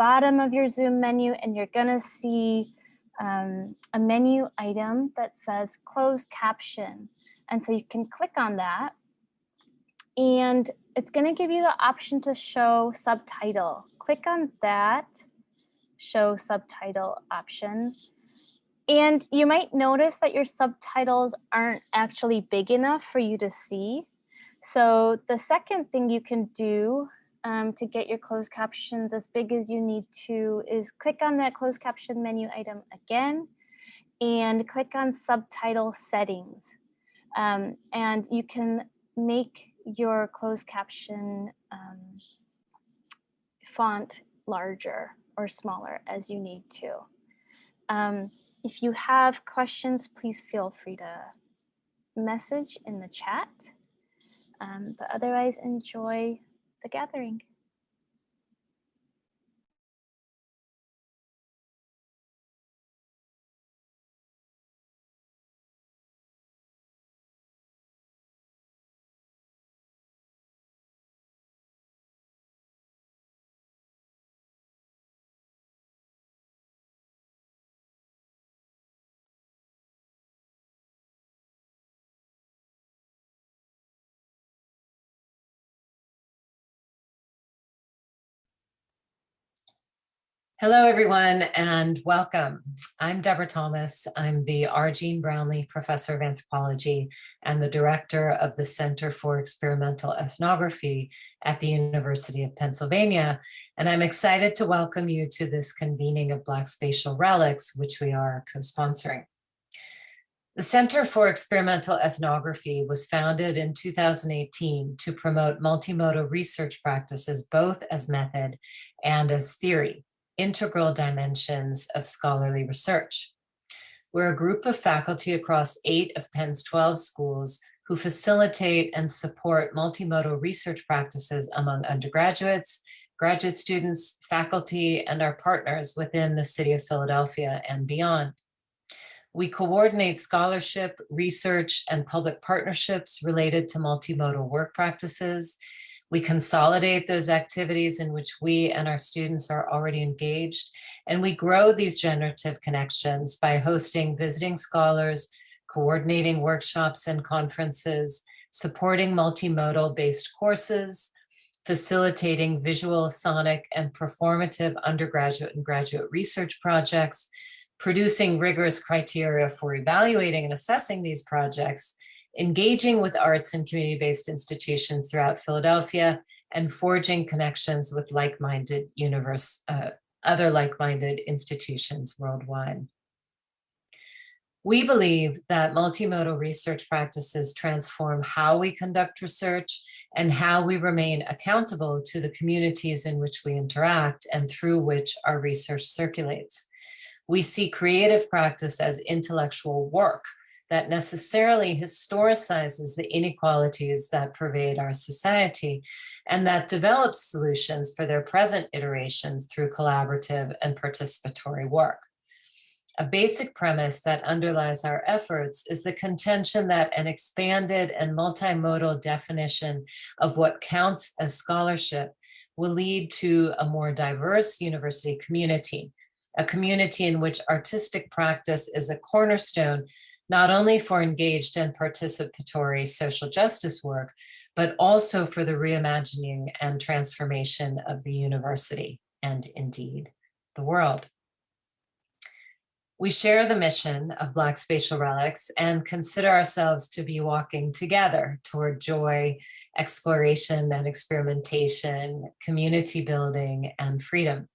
bottom of your Zoom menu, and you're gonna see a menu item that says closed caption. And so you can click on that, and it's gonna give you the option to show subtitle. Click on that, show subtitle option. And you might notice that your subtitles aren't actually big enough for you to see. So the second thing you can do to get your closed captions as big as you need to is click on that closed caption menu item again and click on subtitle settings. And you can make your closed caption font larger or smaller as you need to. If you have questions, please feel free to message in the chat. But otherwise, enjoy the gathering. Hello, everyone, and welcome. I'm Deborah Thomas. I'm the R. Jean Brownlee Professor of Anthropology and the Director of the Center for Experimental Ethnography at the University of Pennsylvania. And I'm excited to welcome you to this convening of Black Spatial Relics, which we are co-sponsoring. The Center for Experimental Ethnography was founded in 2018 to promote multimodal research practices both as method and as theory, integral dimensions of scholarly research. We're a group of faculty across 8 of Penn's 12 schools who facilitate and support multimodal research practices among undergraduates, graduate students, faculty, and our partners within the city of Philadelphia and beyond. We coordinate scholarship, research, and public partnerships related to multimodal work practices. We consolidate those activities in which we and our students are already engaged, and we grow these generative connections by hosting visiting scholars, coordinating workshops and conferences, supporting multimodal-based courses, facilitating visual, sonic, and performative undergraduate and graduate research projects, producing rigorous criteria for evaluating and assessing these projects, engaging with arts and community-based institutions throughout Philadelphia, and forging connections with other like-minded institutions worldwide. We believe that multimodal research practices transform how we conduct research and how we remain accountable to the communities in which we interact and through which our research circulates. We see creative practice as intellectual work that necessarily historicizes the inequalities that pervade our society and that develops solutions for their present iterations through collaborative and participatory work. A basic premise that underlies our efforts is the contention that an expanded and multimodal definition of what counts as scholarship will lead to a more diverse university community, a community in which artistic practice is a cornerstone not only for engaged and participatory social justice work, but also for the reimagining and transformation of the university and indeed the world. We share the mission of Black Spatial Relics and consider ourselves to be walking together toward joy, exploration and experimentation, community building, and freedom.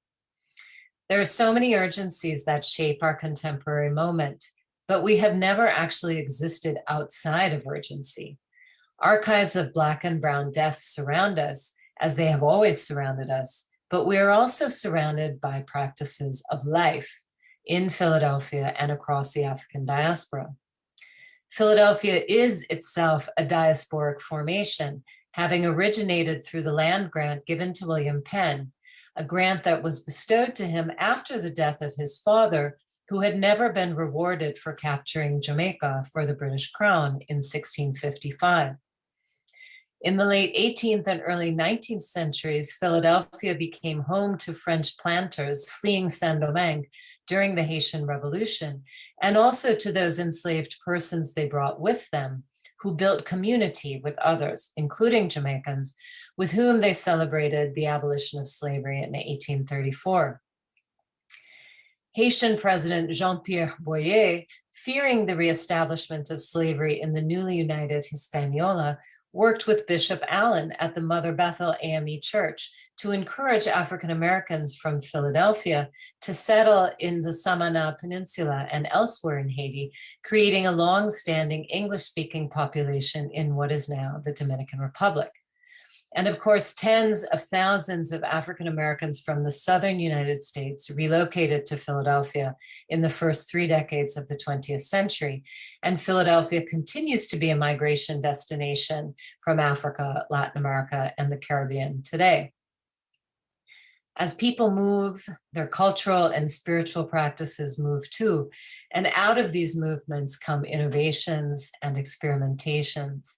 There are so many urgencies that shape our contemporary moment, but we have never actually existed outside of urgency. Archives of Black and Brown deaths surround us, as they have always surrounded us, but we are also surrounded by practices of life in Philadelphia and across the African diaspora. Philadelphia is itself a diasporic formation, having originated through the land grant given to William Penn, a grant that was bestowed to him after the death of his father, who had never been rewarded for capturing Jamaica for the British Crown in 1655. In the late 18th and early 19th centuries, Philadelphia became home to French planters fleeing Saint-Domingue during the Haitian Revolution, and also to those enslaved persons they brought with them, who built community with others, including Jamaicans, with whom they celebrated the abolition of slavery in 1834. Haitian President Jean-Pierre Boyer, fearing the reestablishment of slavery in the newly united Hispaniola, worked with Bishop Allen at the Mother Bethel AME Church to encourage African Americans from Philadelphia to settle in the Samana Peninsula and elsewhere in Haiti, creating a long-standing English-speaking population in what is now the Dominican Republic. And of course, tens of thousands of African Americans from the southern United States relocated to Philadelphia in the first 3 decades of the 20th century. And Philadelphia continues to be a migration destination from Africa, Latin America, and the Caribbean today. As people move, their cultural and spiritual practices move too. And out of these movements come innovations and experimentations.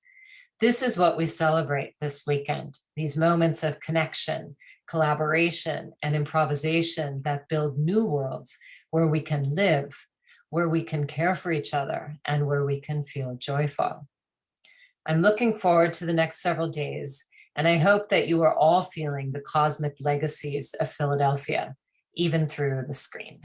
This is what we celebrate this weekend, these moments of connection, collaboration, and improvisation that build new worlds where we can live, where we can care for each other, and where we can feel joyful. I'm looking forward to the next several days, and I hope that you are all feeling the cosmic legacies of Philadelphia, even through the screen.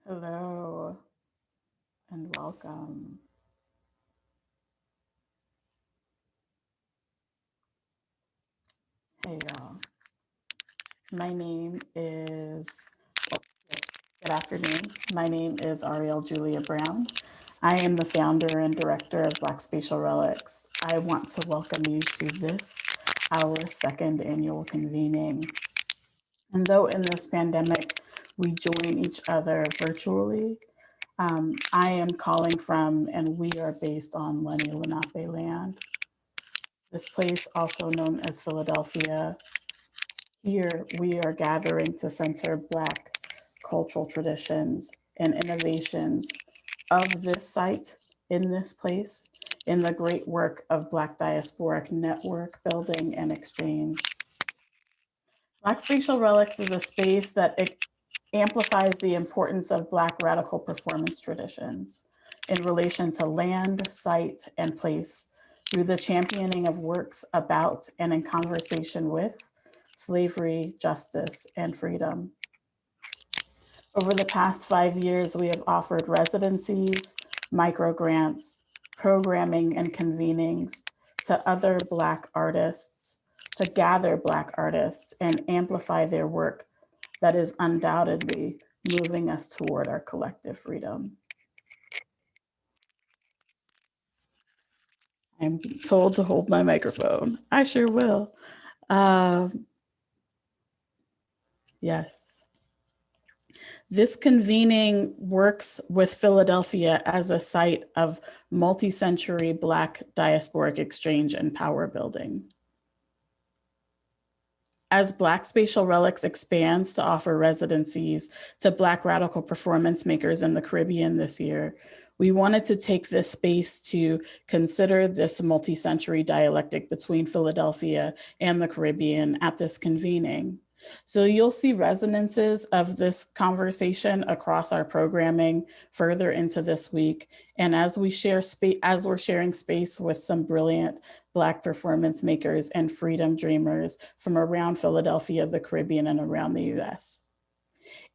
Hello and welcome. Hey y'all. My name is, good afternoon. My name is Ariel Julia Brown. I am the founder and director of Black Spatial Relics. I want to welcome you to this, our second annual convening. And though in this pandemic, we join each other virtually, I am calling from, and we are based on Lenni Lenape land. This place, also known as Philadelphia. Here, we are gathering to center Black cultural traditions and innovations of this site, in this place, in the great work of Black diasporic network building and exchange. Black Spatial Relics is a space that amplifies the importance of Black radical performance traditions in relation to land, site, and place through the championing of works about and in conversation with slavery, justice, and freedom. Over the past 5 years, we have offered residencies, micro grants, programming, and convenings to other Black artists, to gather Black artists and amplify their work that is undoubtedly moving us toward our collective freedom. I'm told to hold my microphone. I sure will. Yes. This convening works with Philadelphia as a site of multi-century Black diasporic exchange and power building. As Black Spatial Relics expands to offer residencies to Black radical performance makers in the Caribbean this year, we wanted to take this space to consider this multi-century dialectic between Philadelphia and the Caribbean at this convening. So you'll see resonances of this conversation across our programming further into this week. And as we share space, as we're sharing space with some brilliant Black performance makers and freedom dreamers from around Philadelphia, the Caribbean, and around the US.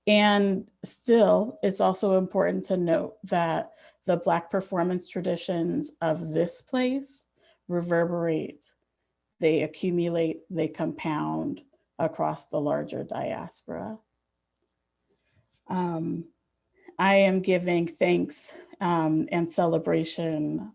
And still, it's also important to note that the Black performance traditions of this place reverberate, they accumulate, they compound across the larger diaspora. I am giving thanks and celebration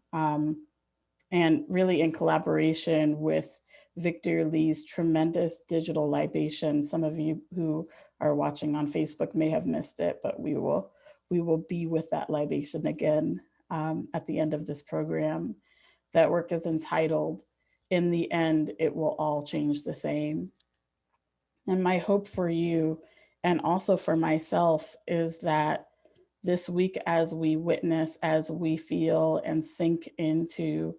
and really in collaboration with Viktor Lee's tremendous digital libation. Some of you who are watching on Facebook may have missed it, but we will be with that libation again at the end of this program. That work is entitled, "In the End, It Will All Change the Same." And my hope for you and also for myself, is that this week, as we witness, as we feel and sink into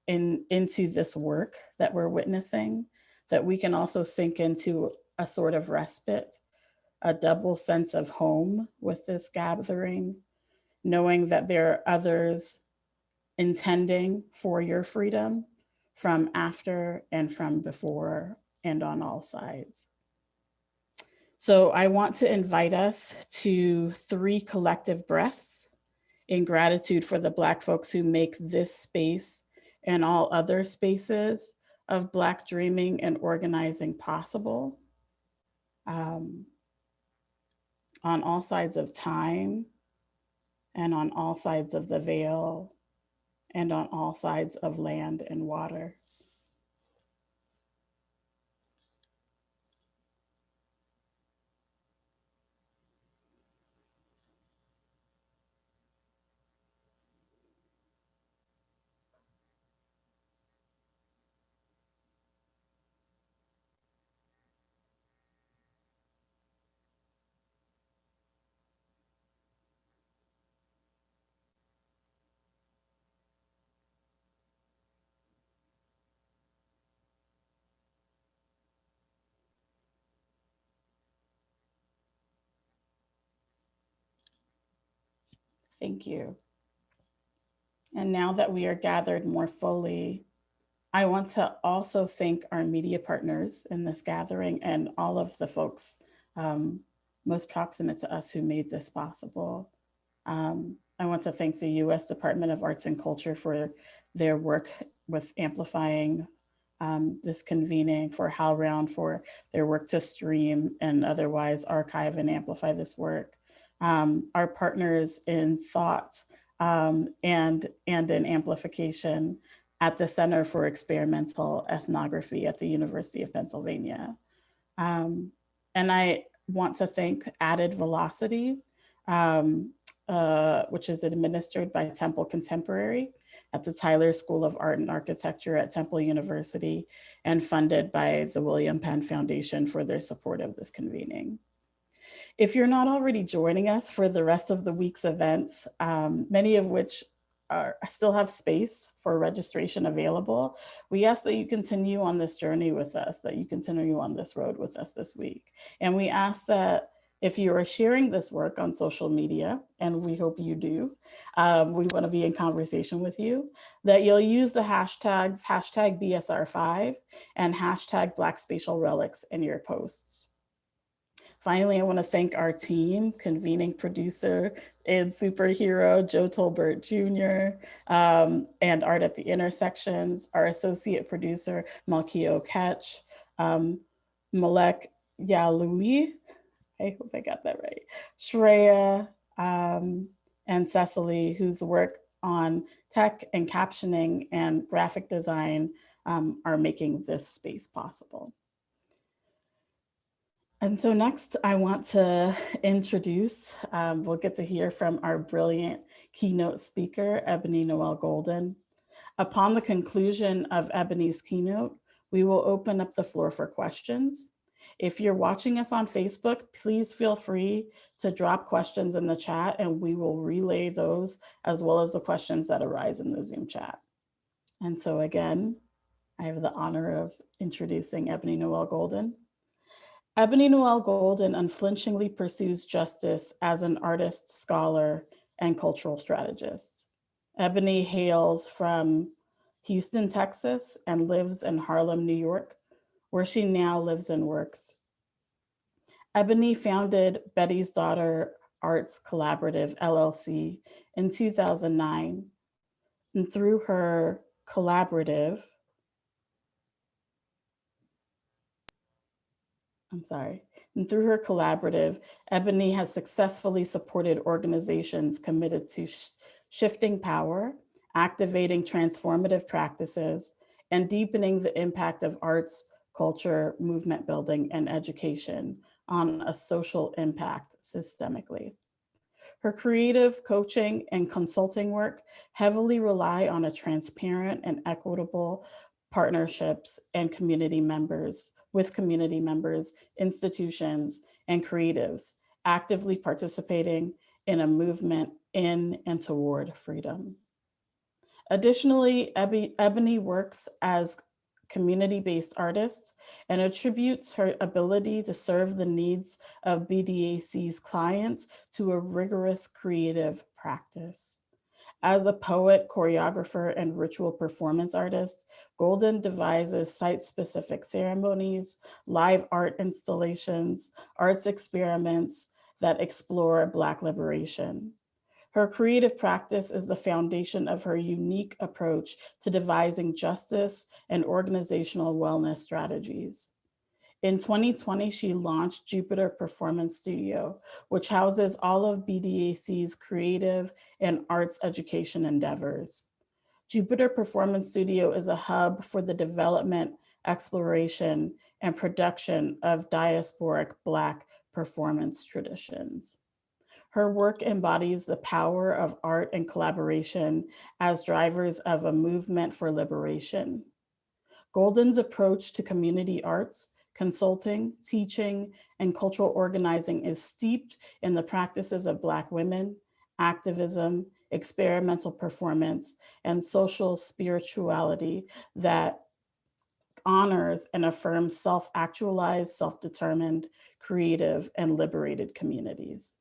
this work that we're witnessing, that we can also sink into a sort of respite, a double sense of home with this gathering, knowing that there are others intending for your freedom from after and from before and on all sides. So I want to invite us to 3 collective breaths in gratitude for the Black folks who make this space and all other spaces of Black dreaming and organizing possible, on all sides of time and on all sides of the veil and on all sides of land and water. Thank you. And now that we are gathered more fully, I want to also thank our media partners in this gathering and all of the folks most proximate to us who made this possible. I want to thank the U.S. Department of Arts and Culture for their work with amplifying this convening, for HowlRound for their work to stream and otherwise archive and amplify this work. Our partners in thought and in amplification at the Center for Experimental Ethnography at the University of Pennsylvania. And I want to thank Added Velocity, which is administered by Temple Contemporary at the Tyler School of Art and Architecture at Temple University and funded by the William Penn Foundation for their support of this convening. If you're not already joining us for the rest of the week's events, many of which still have space for registration available, we ask that you continue on this journey with us, that you continue on this road with us this week. And we ask that if you are sharing this work on social media, and we hope you do, we want to be in conversation with you, that you'll use the hashtags #BSR5 and #Black Spatial Relics in your posts. Finally, I want to thank our team, convening producer and superhero Joe Tolbert Jr., and Art at the Intersections, our associate producer, Malkio Ketch, Malek Yalui, I hope I got that right, Shreya, and Cecily, whose work on tech and captioning and graphic design are making this space possible. And so next, I want to introduce, we'll get to hear from our brilliant keynote speaker, Ebony Noelle Golden. Upon the conclusion of Ebony's keynote, we will open up the floor for questions. If you're watching us on Facebook, please feel free to drop questions in the chat and we will relay those as well as the questions that arise in the Zoom chat. And so again, I have the honor of introducing Ebony Noelle Golden. Ebony Noelle Golden unflinchingly pursues justice as an artist, scholar, and cultural strategist. Ebony hails from Houston, Texas, and lives in Harlem, New York, where she now lives and works. Ebony founded Betty's Daughter Arts Collaborative, LLC, in 2009. And through her collaborative, And through her collaborative, Ebony has successfully supported organizations committed to shifting power, activating transformative practices, and deepening the impact of arts, culture, movement building, and education on a social impact systemically. Her creative coaching and consulting work heavily rely on a transparent and equitable partnerships and with community members, institutions, and creatives actively participating in a movement in and toward freedom. Additionally, Ebony works as community-based artist and attributes her ability to serve the needs of BDAC's clients to a rigorous creative practice. As a poet, choreographer, and ritual performance artist, Golden devises site-specific ceremonies, live art installations, arts experiments that explore Black liberation. Her creative practice is the foundation of her unique approach to devising justice and organizational wellness strategies. In 2020, she launched Jupiter Performance Studio, which houses all of BDAC's creative and arts education endeavors. Jupiter Performance Studio is a hub for the development, exploration, and production of diasporic Black performance traditions. Her work embodies the power of art and collaboration as drivers of a movement for liberation. Golden's approach to community arts, consulting, teaching, and cultural organizing is steeped in the practices of Black women, activism, experimental performance, and social spirituality that honors and affirms self-actualized, self-determined, creative, and liberated communities.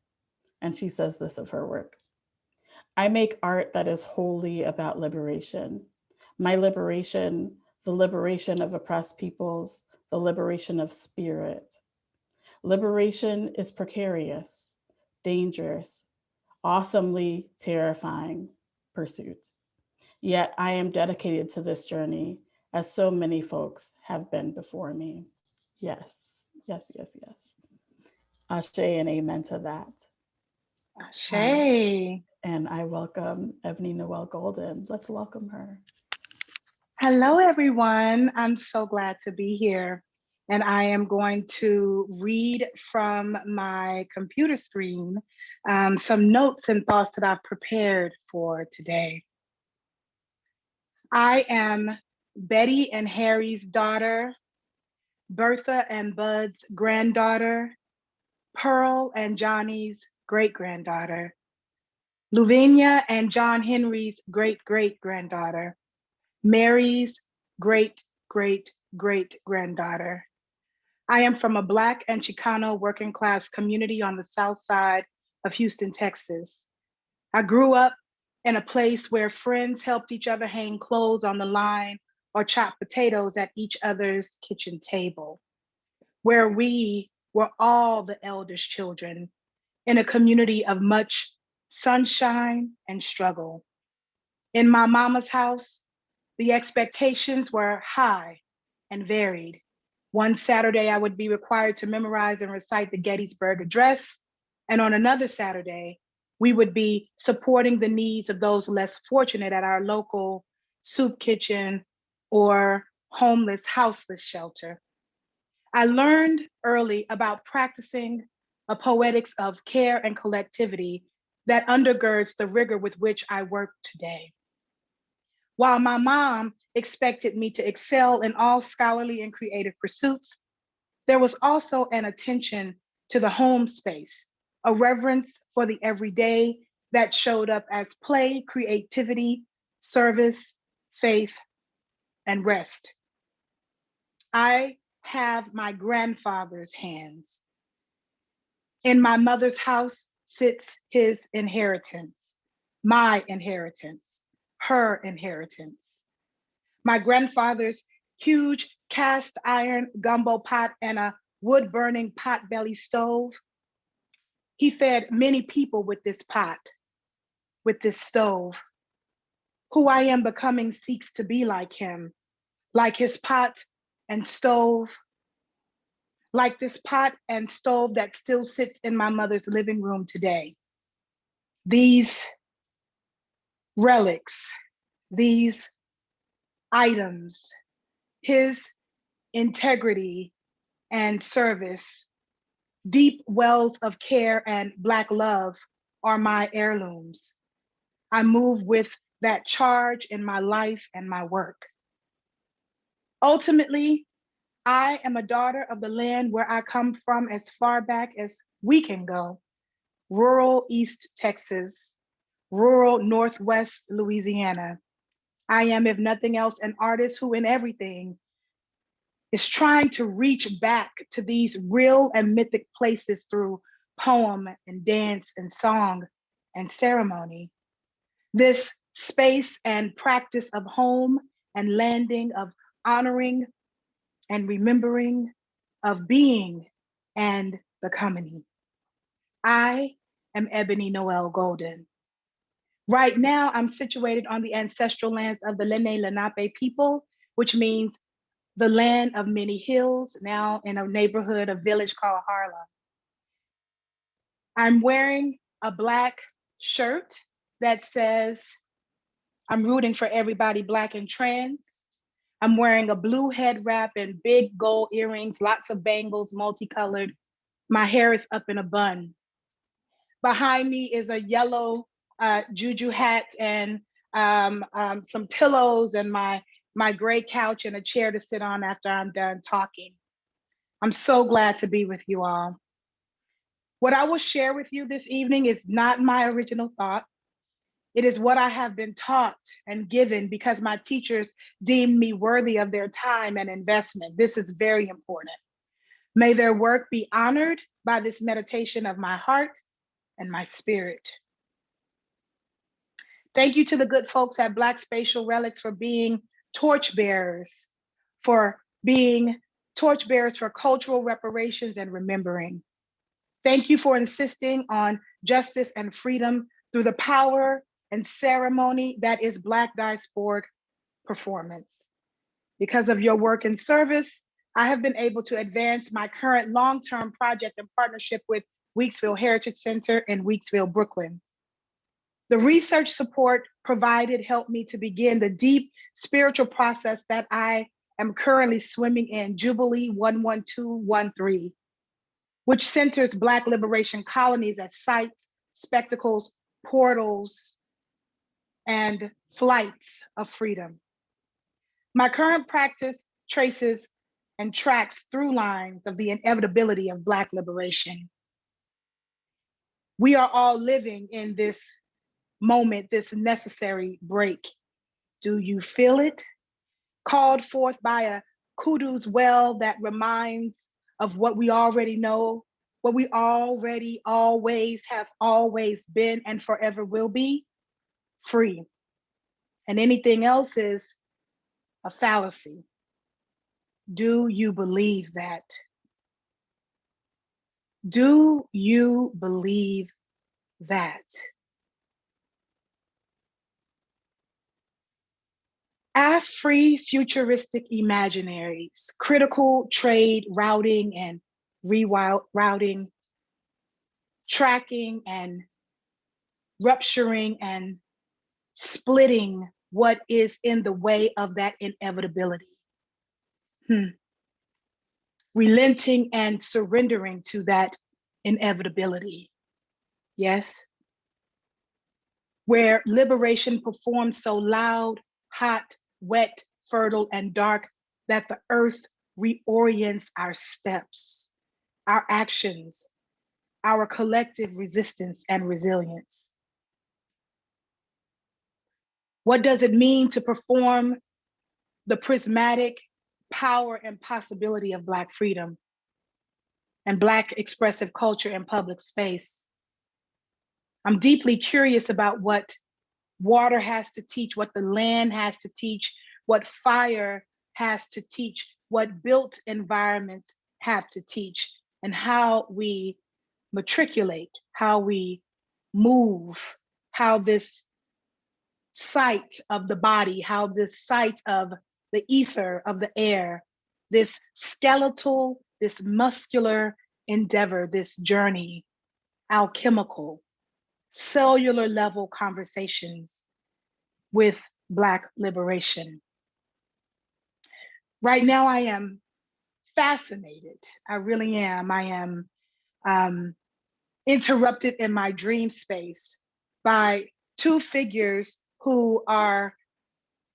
And she says this of her work: I make art that is wholly about liberation. My liberation, the liberation of oppressed peoples, the liberation of spirit. Liberation is precarious, dangerous, awesomely terrifying pursuit. Yet I am dedicated to this journey, as so many folks have been before me. Yes, yes, yes, yes. Ashe and amen to that. Ashe. And I welcome Ebony Noelle Golden. Let's welcome her. Hello, everyone. I'm so glad to be here. And I am going to read from my computer screen some notes and thoughts that I've prepared for today. I am Betty and Harry's daughter, Bertha and Bud's granddaughter, Pearl and Johnny's great-granddaughter, Louvenia and John Henry's great-great-granddaughter, Mary's great-great-great-granddaughter. I am from a Black and Chicano working class community on the south side of Houston, Texas. I grew up in a place where friends helped each other hang clothes on the line or chop potatoes at each other's kitchen table, where we were all the eldest children in a community of much sunshine and struggle. In my mama's house, the expectations were high and varied. One Saturday, I would be required to memorize and recite the Gettysburg Address, and on another Saturday, we would be supporting the needs of those less fortunate at our local soup kitchen or homeless, houseless shelter. I learned early about practicing a poetics of care and collectivity that undergirds the rigor with which I work today. While my mom expected me to excel in all scholarly and creative pursuits, there was also an attention to the home space, a reverence for the everyday that showed up as play, creativity, service, faith, and rest. I have my grandfather's hands. In my mother's house sits his inheritance, my inheritance, her inheritance. My grandfather's huge cast iron gumbo pot and a wood-burning pot-belly stove. He fed many people with this pot, with this stove. Who I am becoming seeks to be like him, like his pot and stove, like this pot and stove that still sits in my mother's living room today. These relics, these items, his integrity and service, deep wells of care and Black love are my heirlooms. I move with that charge in my life and my work. Ultimately, I am a daughter of the land where I come from as far back as we can go. Rural East Texas, rural Northwest Louisiana. I am, if nothing else, an artist who in everything is trying to reach back to these real and mythic places through poem and dance and song and ceremony. This space and practice of home and landing, of honoring and remembering, of being and becoming. I am Ebony Noelle Golden. Right now, I'm situated on the ancestral lands of the Lenni Lenape people, which means the land of many hills, now in a neighborhood, a village called Harlem. I'm wearing a Black shirt that says, I'm rooting for everybody Black and trans. I'm wearing a blue head wrap and big gold earrings, lots of bangles, multicolored. My hair is up in a bun. Behind me is a yellow juju hat and some pillows and my gray couch and a chair to sit on after I'm done talking. I'm so glad to be with you all. What I will share with you this evening is not my original thought. It is what I have been taught and given because my teachers deemed me worthy of their time and investment. This is very important. May their work be honored by this meditation of my heart and my spirit. Thank you to the good folks at Black Spatial Relics for being torchbearers, for cultural reparations and remembering. Thank you for insisting on justice and freedom through the power and ceremony that is Black diasporic performance. Because of your work and service, I have been able to advance my current long-term project in partnership with Weeksville Heritage Center in Weeksville, Brooklyn. The research support provided helped me to begin the deep spiritual process that I am currently swimming in, Jubilee 11213, which centers Black liberation colonies as sites, spectacles, portals, and flights of freedom. My current practice traces and tracks through lines of the inevitability of Black liberation. We are all living in this moment, this necessary break. Do you feel it? Called forth by a kudu's well that reminds of what we already know, what we already always have always been and forever will be, free. And anything else is a fallacy. Do you believe that? Do you believe that? Free futuristic imaginaries, critical trade routing and rerouting, tracking and rupturing and splitting what is in the way of that inevitability. Relenting and surrendering to that inevitability. Yes. Where liberation performs so loud, hot, wet, fertile, and dark that the earth reorients our steps, our actions, our collective resistance and resilience. What does it mean to perform the prismatic power and possibility of Black freedom and Black expressive culture in public space? I'm deeply curious about what water has to teach, what the land has to teach, what fire has to teach, what built environments have to teach, and how we matriculate, how we move, how this site of the body, how this site of the ether, of the air, this skeletal, this muscular endeavor, this journey, alchemical, cellular level conversations with Black liberation. Right now, I am fascinated. I really am. I am interrupted in my dream space by two figures who are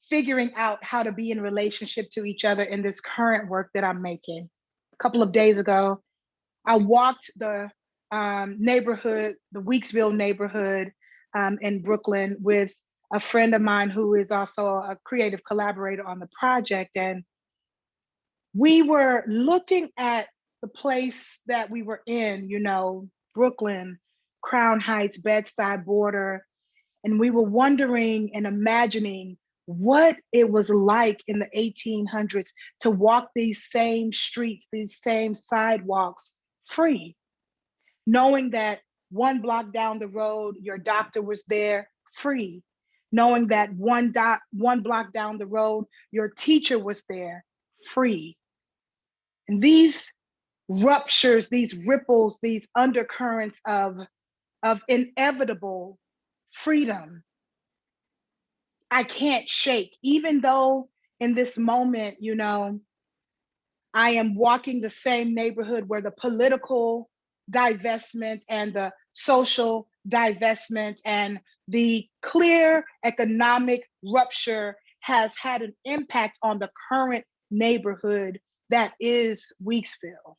figuring out how to be in relationship to each other in this current work that I'm making. A couple of days ago, I walked the neighborhood, the Weeksville neighborhood in Brooklyn with a friend of mine who is also a creative collaborator on the project. And we were looking at the place that we were in, you know, Brooklyn, Crown Heights, Bed-Stuy border. And we were wondering and imagining what it was like in the 1800s to walk these same streets, these same sidewalks free, knowing that one block down the road, your doctor was there free, knowing that one block down the road, your teacher was there free. And these ruptures, these ripples, these undercurrents of inevitable freedom, I can't shake. Even though in this moment, you know, I am walking the same neighborhood where the political divestment and the social divestment and the clear economic rupture has had an impact on the current neighborhood that is Weeksville.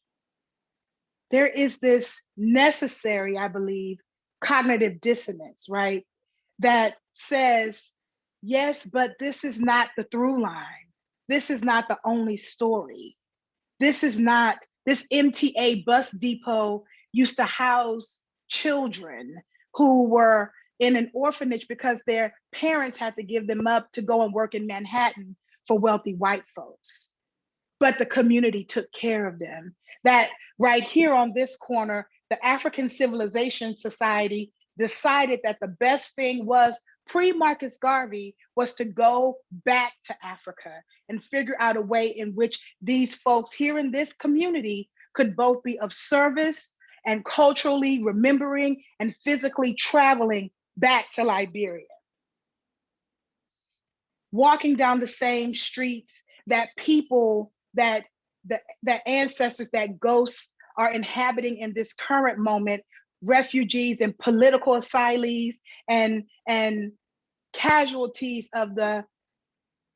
There is this necessary, I believe, cognitive dissonance, right? That says, yes, but this is not the through line. This is not the only story. This MTA bus depot used to house children who were in an orphanage because their parents had to give them up to go and work in Manhattan for wealthy white folks. But the community took care of them. That right here on this corner, the African Civilization Society decided that the best thing was pre-Marcus Garvey was to go back to Africa and figure out a way in which these folks here in this community could both be of service and culturally remembering and physically traveling back to Liberia. Walking down the same streets that people, that ancestors, that ghosts are inhabiting in this current moment, refugees and political asylees and casualties of the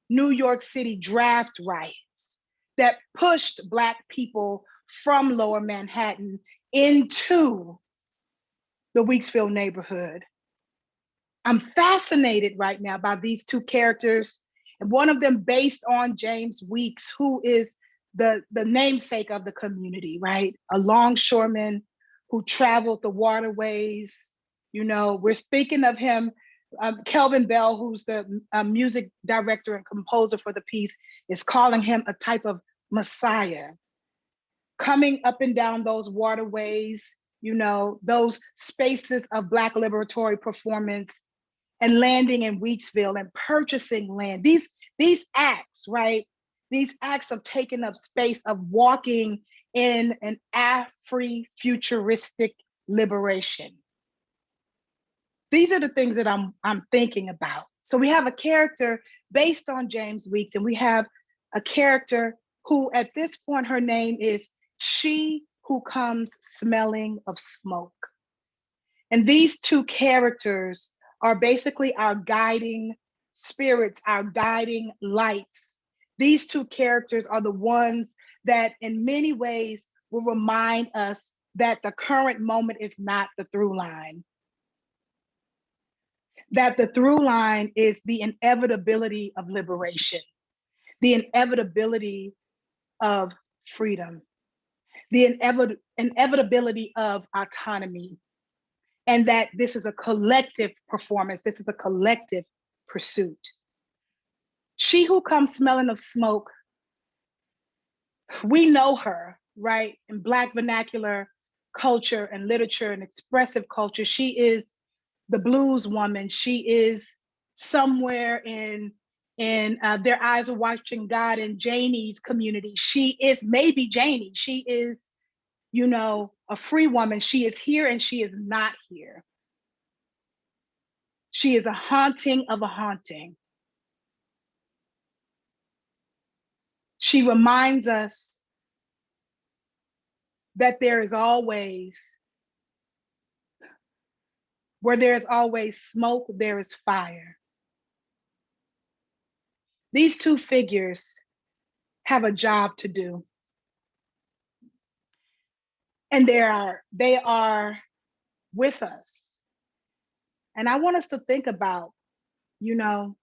New York City draft riots that pushed Black people from Lower Manhattan into the Weeksville neighborhood. I'm fascinated right now by these two characters, and one of them based on James Weeks, who is the namesake of the community, right? A longshoreman who traveled the waterways. You know, we're thinking of him. Kelvin Bell, who's the music director and composer for the piece, is calling him a type of messiah. Coming up and down those waterways, you know, those spaces of Black liberatory performance, and landing in Weeksville and purchasing land. These acts, right? These acts of taking up space, of walking in an Afri-futuristic liberation. These are the things that I'm thinking about. So we have a character based on James Weeks, and we have a character who at this point, her name is She Who Comes Smelling of Smoke. And these two characters are basically our guiding spirits, our guiding lights. These two characters are the ones that in many ways will remind us that the current moment is not the through line. That the through line is the inevitability of liberation, the inevitability of freedom, the inevitability of autonomy, and that this is a collective performance, this is a collective pursuit. She Who Comes Smelling of Smoke, we know her, right? In Black vernacular culture and literature and expressive culture, she is the blues woman. She is somewhere in Their Eyes Are Watching God and Janie's community. She is maybe Janie. She is, you know, a free woman. She is here and she is not here. She is a haunting of a haunting. She reminds us that there is always, where there is always smoke, there is fire. These two figures have a job to do. And they are with us. And I want us to think about, you know,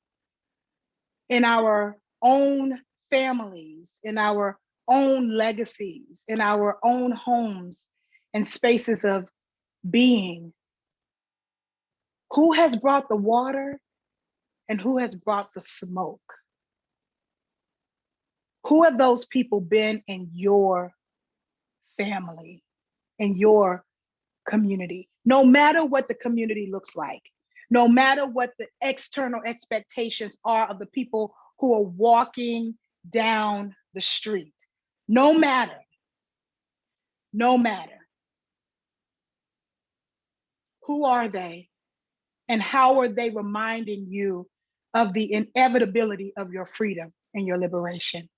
in our own families, in our own legacies, in our own homes and spaces of being, who has brought the water and who has brought the smoke? Who have those people been in your family, in your community? No matter what the community looks like, no matter what the external expectations are of the people who are walking down the street, no matter, who are they and how are they reminding you of the inevitability of your freedom and your liberation?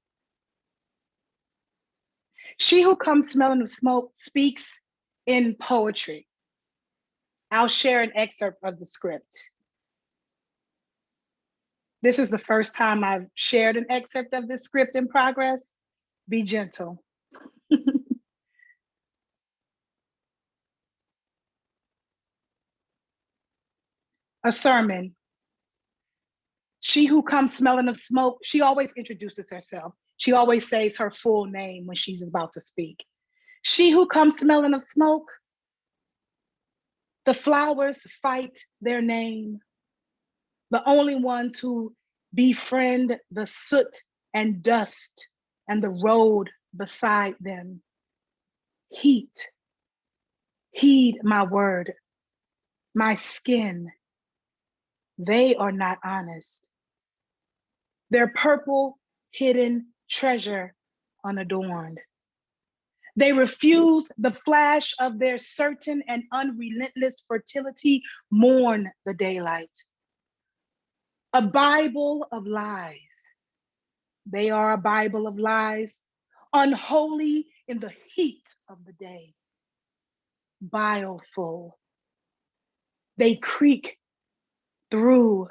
She who comes smelling of smoke speaks in poetry. I'll share an excerpt of the script. This is the first time I've shared an excerpt of this script in progress. Be gentle. A sermon. She who comes smelling of smoke, she always introduces herself. She always says her full name when she's about to speak. She who comes smelling of smoke, the flowers fight their name. The only ones who befriend the soot and dust and the road beside them. Heat, heed my word, my skin. They are not honest. Their purple hidden treasure unadorned. They refuse the flash of their certain and unrelentless fertility, mourn the daylight. A Bible of lies. They are a Bible of lies, unholy in the heat of the day, bileful. They creak through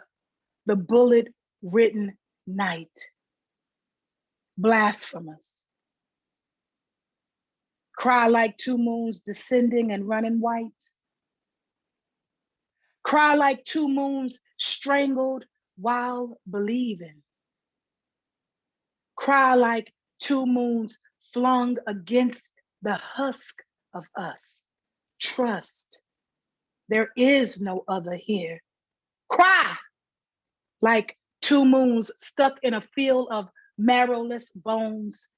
the bullet-written night, blasphemous. Cry like two moons descending and running white. Cry like two moons strangled while believing. Cry like two moons flung against the husk of us. Trust, there is no other here. Cry like two moons stuck in a field of marrowless bones.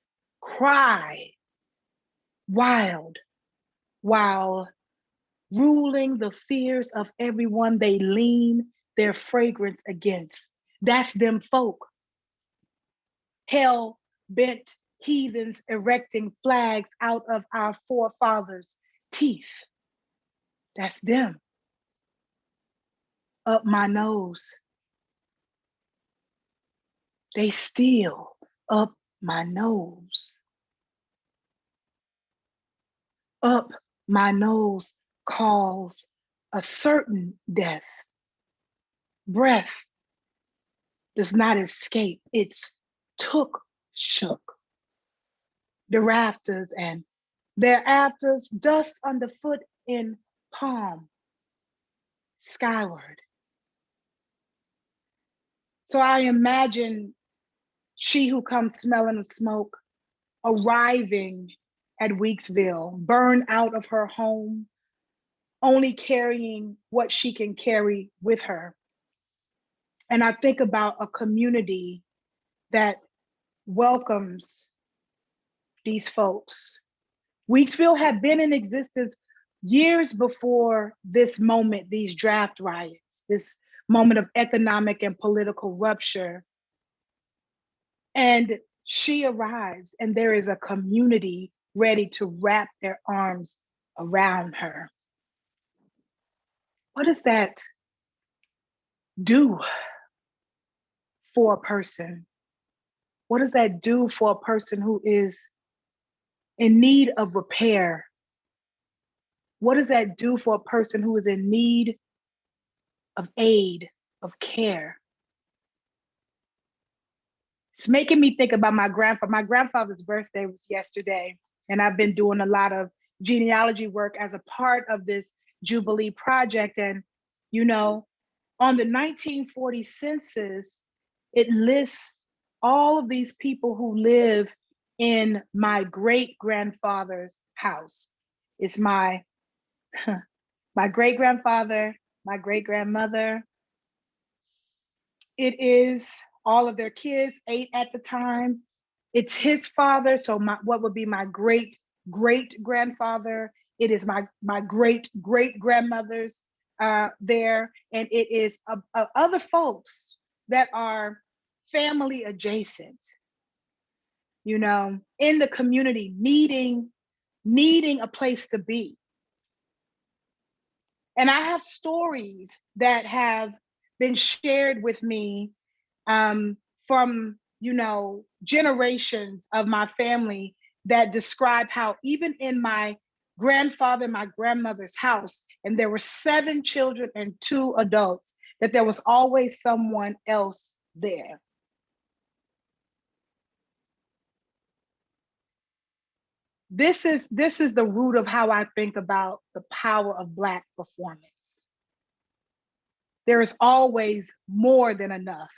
Cry, wild, while ruling the fears of everyone they lean their fragrance against. That's them folk. Hell-bent heathens erecting flags out of our forefathers' teeth. That's them. Up my nose. They steal up my nose. Up my nose calls a certain death. Breath does not escape, it's shook. The rafters and their afters, dust underfoot in palm, skyward. So I imagine she who comes smelling of smoke, arriving at Weeksville, burned out of her home, only carrying what she can carry with her. And I think about a community that welcomes these folks. Weeksville had been in existence years before this moment, these draft riots, this moment of economic and political rupture. And she arrives and there is a community ready to wrap their arms around her. What does that do for a person? What does that do for a person who is in need of repair? What does that do for a person who is in need of aid, of care? It's making me think about my grandfather. My grandfather's birthday was yesterday, and I've been doing a lot of genealogy work as a part of this Jubilee project. And, you know, on the 1940 census, it lists all of these people who live in my great-grandfather's house. It's my great-grandfather, my great-grandmother. It is all of their kids, 8 at the time. It's his father, so what would be my great-great-grandfather. It is my great-great-grandmother's there, and it is other folks that are family adjacent, you know, in the community, needing a place to be. And I have stories that have been shared with me from, you know, generations of my family that describe how even in my grandfather and my grandmother's house, and there were 7 children and 2 adults, that there was always someone else there. This is the root of how I think about the power of Black performance. There is always more than enough.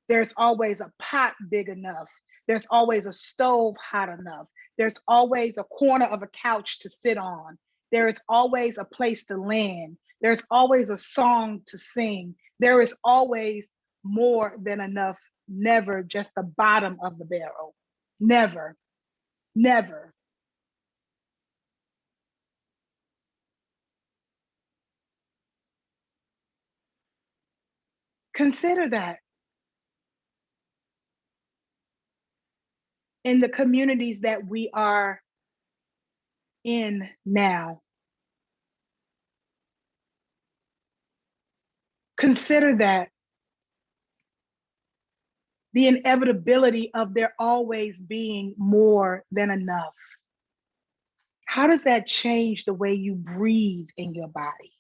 There's always a pot big enough. There's always a stove hot enough. There's always a corner of a couch to sit on. There is always a place to land. There's always a song to sing. There is always more than enough, never just the bottom of the barrel. Never, never. Consider that. In the communities that we are in now. Consider that. The inevitability of there always being more than enough. How does that change the way you breathe in your body?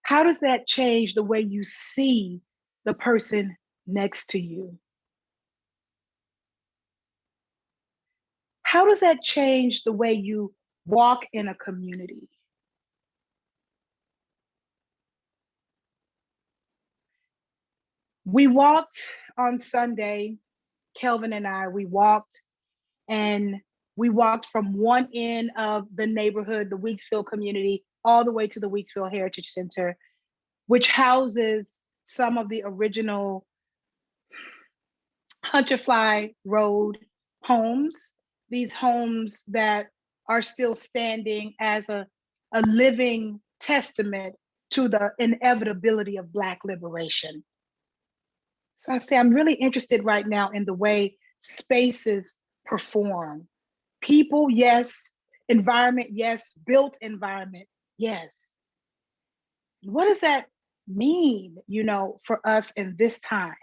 How does that change the way you see the person next to you? How does that change the way you walk in a community? We walked on Sunday, Kelvin and I, we walked from one end of the neighborhood, the Weeksville community, all the way to the Weeksville Heritage Center, which houses some of the original Hunterfly Road homes, these homes that are still standing as a living testament to the inevitability of Black liberation. So I say, I'm really interested right now in the way spaces perform. People, yes. Environment, yes. Built environment, yes. What does that mean, you know, for us in this time?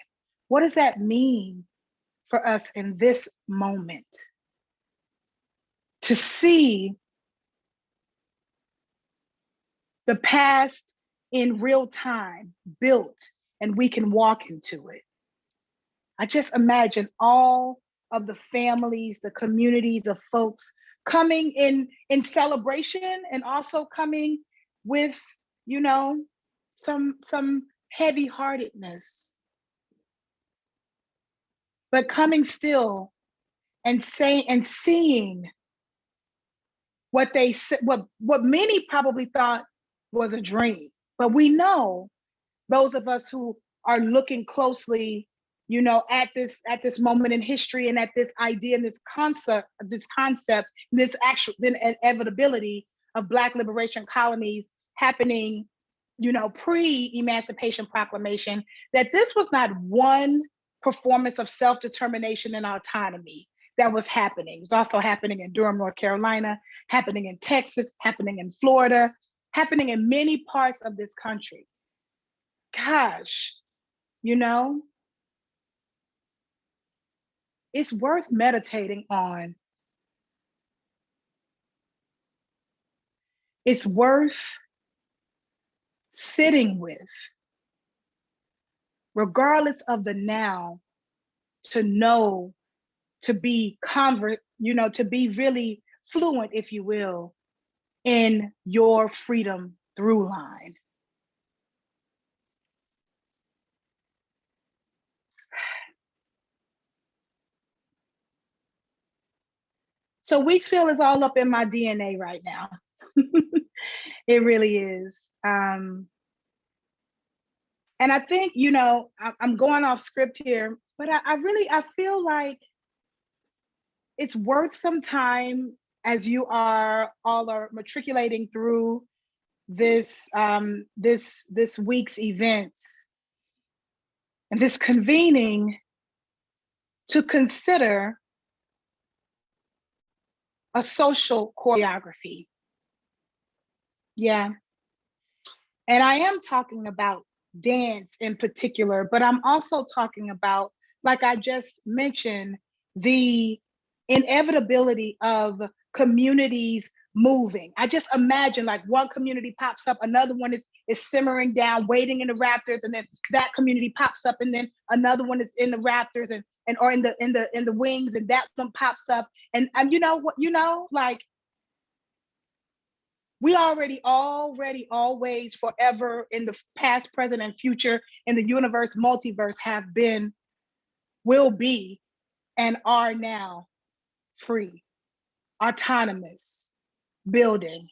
What does that mean for us in this moment? To see the past in real time built, and we can walk into it. I just imagine all of the families, the communities of folks coming in celebration, and also coming with, you know, some heavy-heartedness, but coming still and saying and seeing what they said, what many probably thought was a dream. But we know, those of us who are looking closely, you know, at this moment in history, and at this idea and this concept, this actual inevitability of Black liberation colonies happening, you know, pre-Emancipation Proclamation, that this was not one performance of self-determination and autonomy that was happening. It was also happening in Durham, North Carolina, happening in Texas, happening in Florida, happening in many parts of this country. Gosh, you know, it's worth meditating on. It's worth sitting with. regardless of the now, to know, to be to be really fluent, if you will, in your freedom through line. So Weeksville is all up in my DNA right now. It really is. And I think, I'm going off script here, but I feel like it's worth some time as you all are matriculating through this week's events and this convening, to consider a social choreography. Yeah. And I am talking about dance in particular, but I'm also talking about, like I just mentioned, the inevitability of communities moving. I just imagine like one community pops up, another one is simmering down, waiting in the rafters, and then that community pops up, and then another one is in the rafters and or in the wings, and that one pops up. And like we already, always, forever, in the past, present, and future, in the universe, multiverse, have been, will be, and are now free, autonomous, building.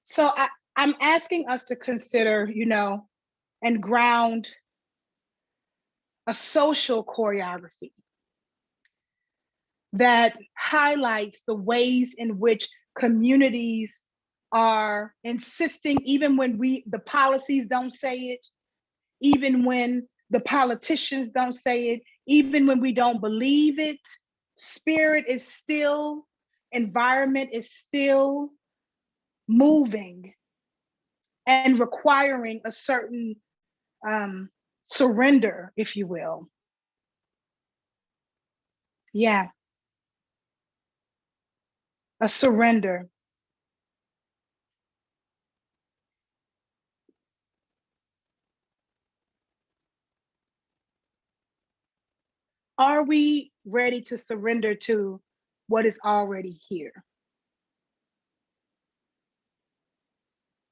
So I'm asking us to consider, and ground a social choreography that highlights the ways in which communities are insisting, even when the policies don't say it, even when the politicians don't say it, even when we don't believe it, spirit is still, environment is still moving and requiring a certain surrender, if you will. Yeah. A surrender. Are we ready to surrender to what is already here?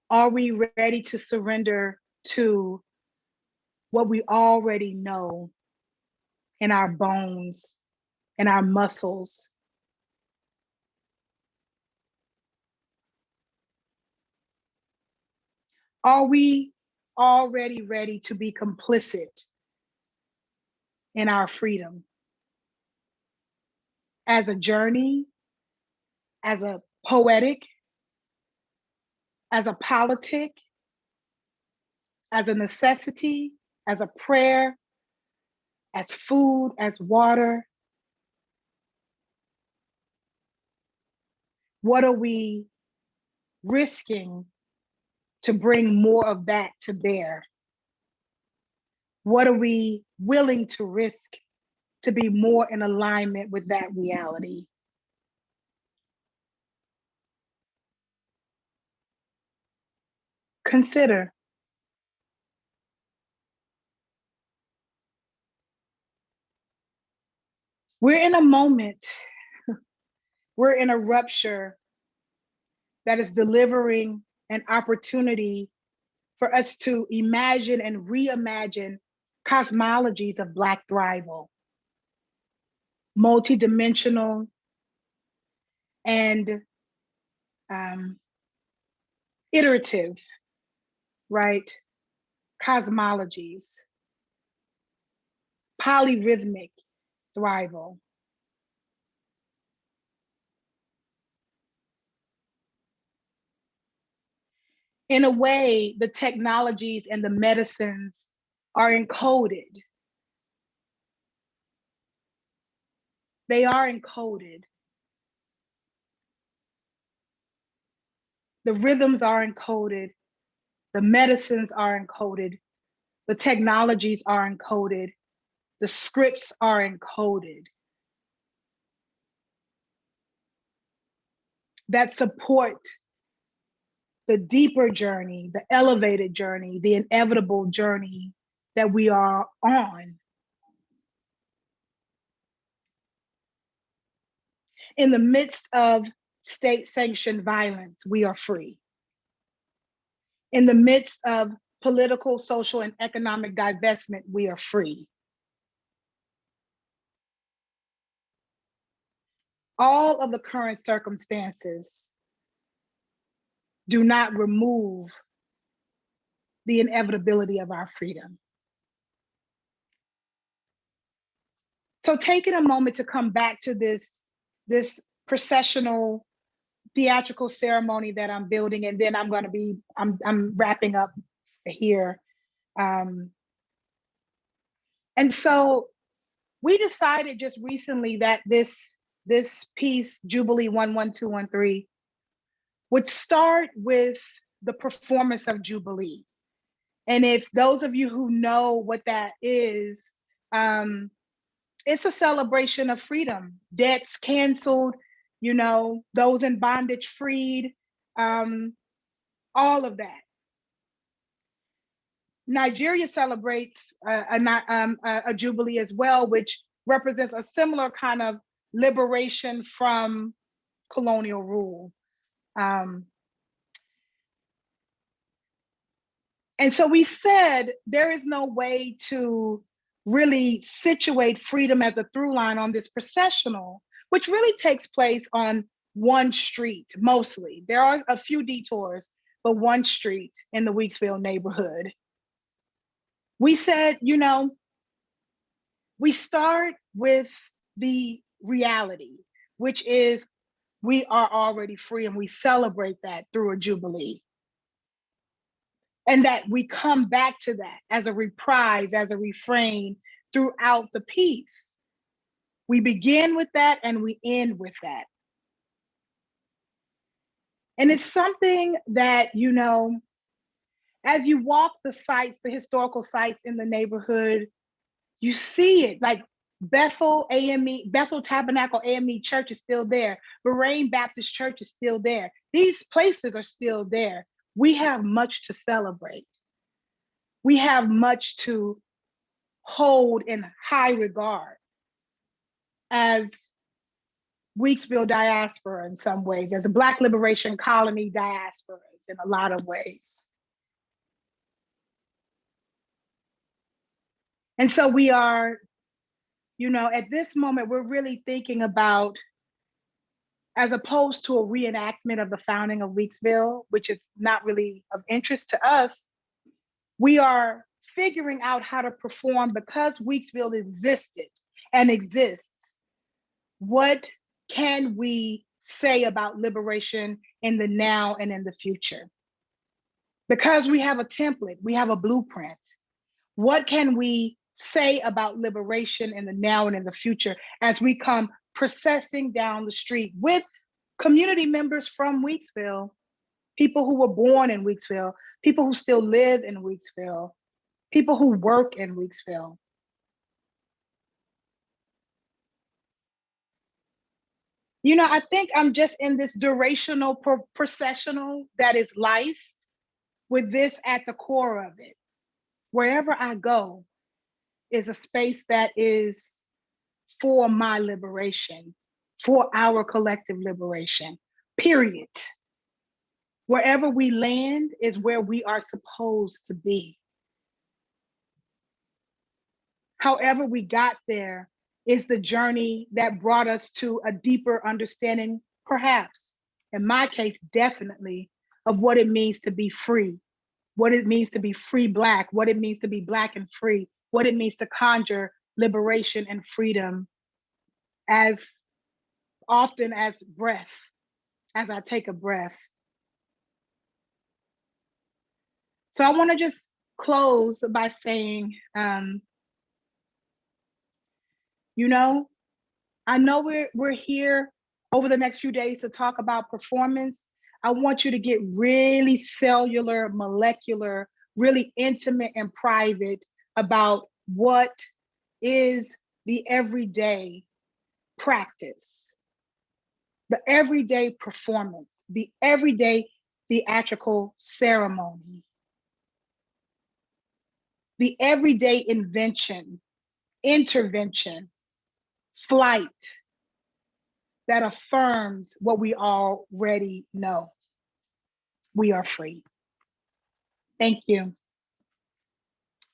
Are we ready to surrender to what we already know in our bones, in our muscles? Are we already ready to be complicit in our freedom? As a journey, as a poetic, as a politic, as a necessity, as a prayer, as food, as water? What are we risking to bring more of that to bear? What are we willing to risk to be more in alignment with that reality? Consider. We're in a moment, we're in a rupture that is delivering an opportunity for us to imagine and reimagine cosmologies of Black thrival, multidimensional and iterative, right? Cosmologies, polyrhythmic thrival. In a way, the technologies and the medicines are encoded. They are encoded. The rhythms are encoded. The medicines are encoded. The technologies are encoded. The scripts are encoded. That support the deeper journey, the elevated journey, the inevitable journey that we are on. In the midst of state-sanctioned violence, we are free. In the midst of political, social, and economic divestment, we are free. All of the current circumstances do not remove the inevitability of our freedom. So taking a moment to come back to this processional theatrical ceremony that I'm building, and then I'm wrapping up here. And so we decided just recently that this piece, Jubilee 11213, would start with the performance of Jubilee. And if those of you who know what that is, it's a celebration of freedom, debts canceled, you know, those in bondage freed, all of that. Nigeria celebrates a Jubilee as well, which represents a similar kind of liberation from colonial rule. And so we said there is no way to really situate freedom as a through line on this processional, which really takes place on one street mostly. There are a few detours, but one street in the Weeksville neighborhood. We said, you know, we start with the reality, which is we are already free, and we celebrate that through a Jubilee. And that we come back to that as a reprise, as a refrain throughout the piece. We begin with that and we end with that. And it's something that, you know, as you walk the sites, the historical sites in the neighborhood, you see it. Like Bethel Tabernacle AME Church is still there. Berean Baptist Church is still there. These places are still there. We have much to celebrate. We have much to hold in high regard as Weeksville diaspora in some ways, as a Black liberation colony diasporas in a lot of ways. And so we are, you know, at this moment, we're really thinking about, as opposed to a reenactment of the founding of Weeksville, which is not really of interest to us, we are figuring out how to perform because Weeksville existed and exists. What can we say about liberation in the now and in the future? Because we have a template, we have a blueprint. What can we say about liberation in the now and in the future as we come processing down the street with community members from Weeksville, people who were born in Weeksville, people who still live in Weeksville, people who work in Weeksville. You know, I think I'm just in this durational processional that is life, with this at the core of it. Wherever I go is a space that is for my liberation, for our collective liberation, period. Wherever we land is where we are supposed to be. However we got there is the journey that brought us to a deeper understanding, perhaps, in my case, definitely, of what it means to be free, what it means to be free Black, what it means to be Black and free, what it means to conjure liberation and freedom as often as breath, as I take a breath. So I want to just close by saying, you know, I know we're here over the next few days to talk about performance. I want you to get really cellular, molecular, really intimate and private about what is the everyday practice, the everyday performance, the everyday theatrical ceremony. the everyday intervention, flight that affirms what we already know. We are free. Thank you.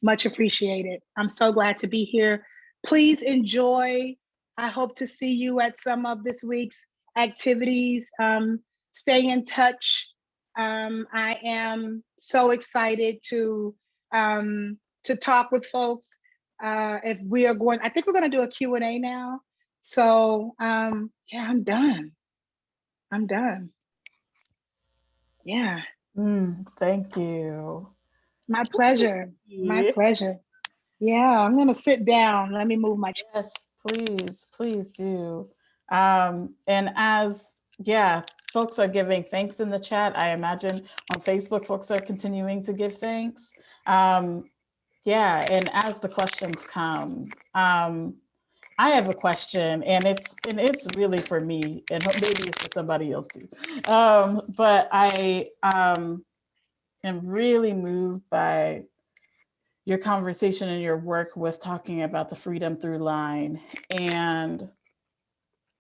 Much appreciated. I'm so glad to be here. Please enjoy. I hope to see you at some of this week's activities. Stay in touch. I am so excited to talk with folks. If we are going, I think we're going to do a Q&A now. So yeah, I'm done. Yeah. Thank you. My pleasure. My pleasure. Yeah, I'm gonna sit down. Let me move my chair. Yes, please do. And as, folks are giving thanks in the chat, I imagine on Facebook, folks are continuing to give thanks. And as the questions come, I have a question, and it's really for me, and maybe it's for somebody else too. But I am really moved by your conversation and your work with talking about the freedom through line and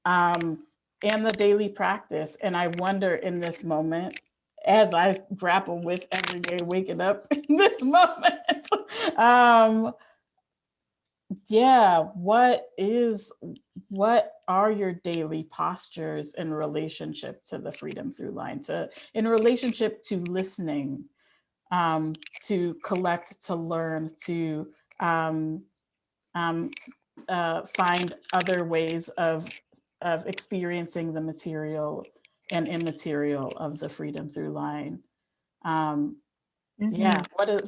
the daily practice. And I wonder in this moment, as I grapple with every day waking up in this moment, what are your daily postures in relationship to the freedom through line, in relationship to listening, to collect, to learn, to find other ways of experiencing the material and immaterial of the freedom through line. Yeah, what are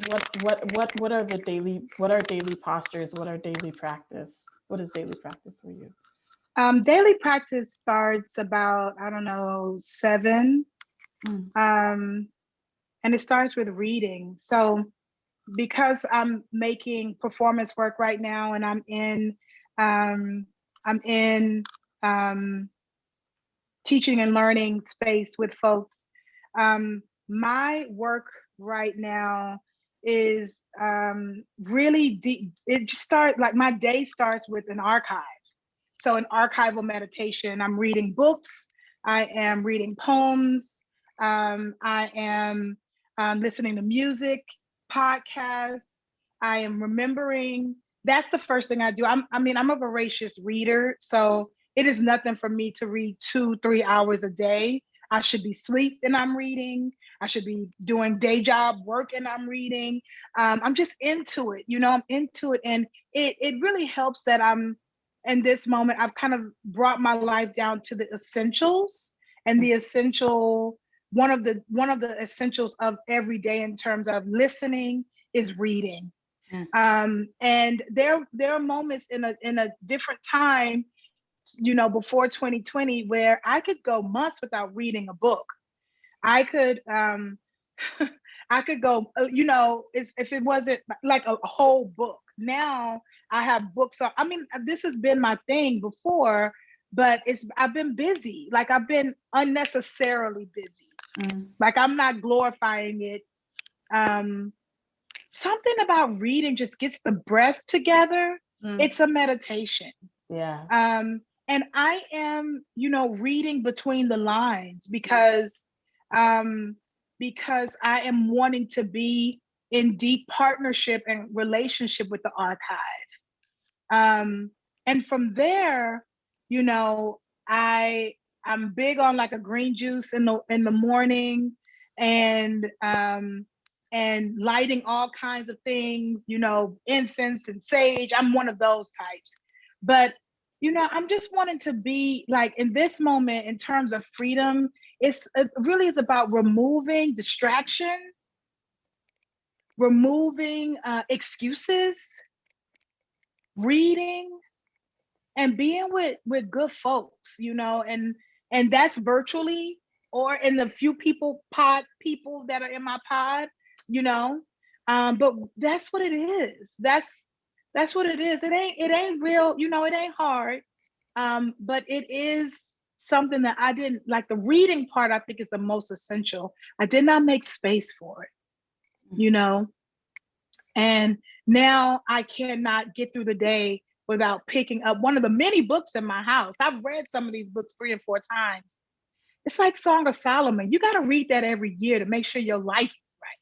daily postures? What are daily practice? What is daily practice for you? Daily practice starts about, 7. And it starts with reading. So because I'm making performance work right now, and I'm in teaching and learning space with folks, my work right now is really deep. It starts, like, my day starts with an archive. So an archival meditation. I'm reading books. I am reading poems. I am listening to music, podcasts. I am remembering. That's the first thing I do. I'm a voracious reader, so it is nothing for me to read 2-3 hours a day. I should be asleep and I'm reading. I should be doing day job work and I'm reading. I'm just into it, I'm into it. And it really helps that I'm in this moment. I've kind of brought my life down to the essentials, and the essential, one of the essentials of every day in terms of listening is reading. And there are moments in a different time, before 2020, where I could go months without reading a book. I could I could go, if it wasn't like a whole book. Now I have books. So, this has been my thing before, but I've been busy. Like, I've been unnecessarily busy. Like, I'm not glorifying it. Something about reading just gets the breath together. It's a meditation. Yeah. And I am, reading between the lines because I am wanting to be in deep partnership and relationship with the archive. And from there, I'm big on like a green juice in the morning, and lighting all kinds of things, incense and sage. I'm one of those types. But I'm just wanting to be like, in this moment, in terms of freedom, it really is about removing distraction, removing excuses, reading, and being with good folks, and that's virtually, or in the few people that are in my pod, but that's what it is. That's what it is. It ain't real, it ain't hard. But it is something that I didn't like. The reading part, I think, is the most essential. I did not make space for it, And now I cannot get through the day without picking up one of the many books in my house. I've read some of these books 3 and 4 times. It's like Song of Solomon. You got to read that every year to make sure your life is right.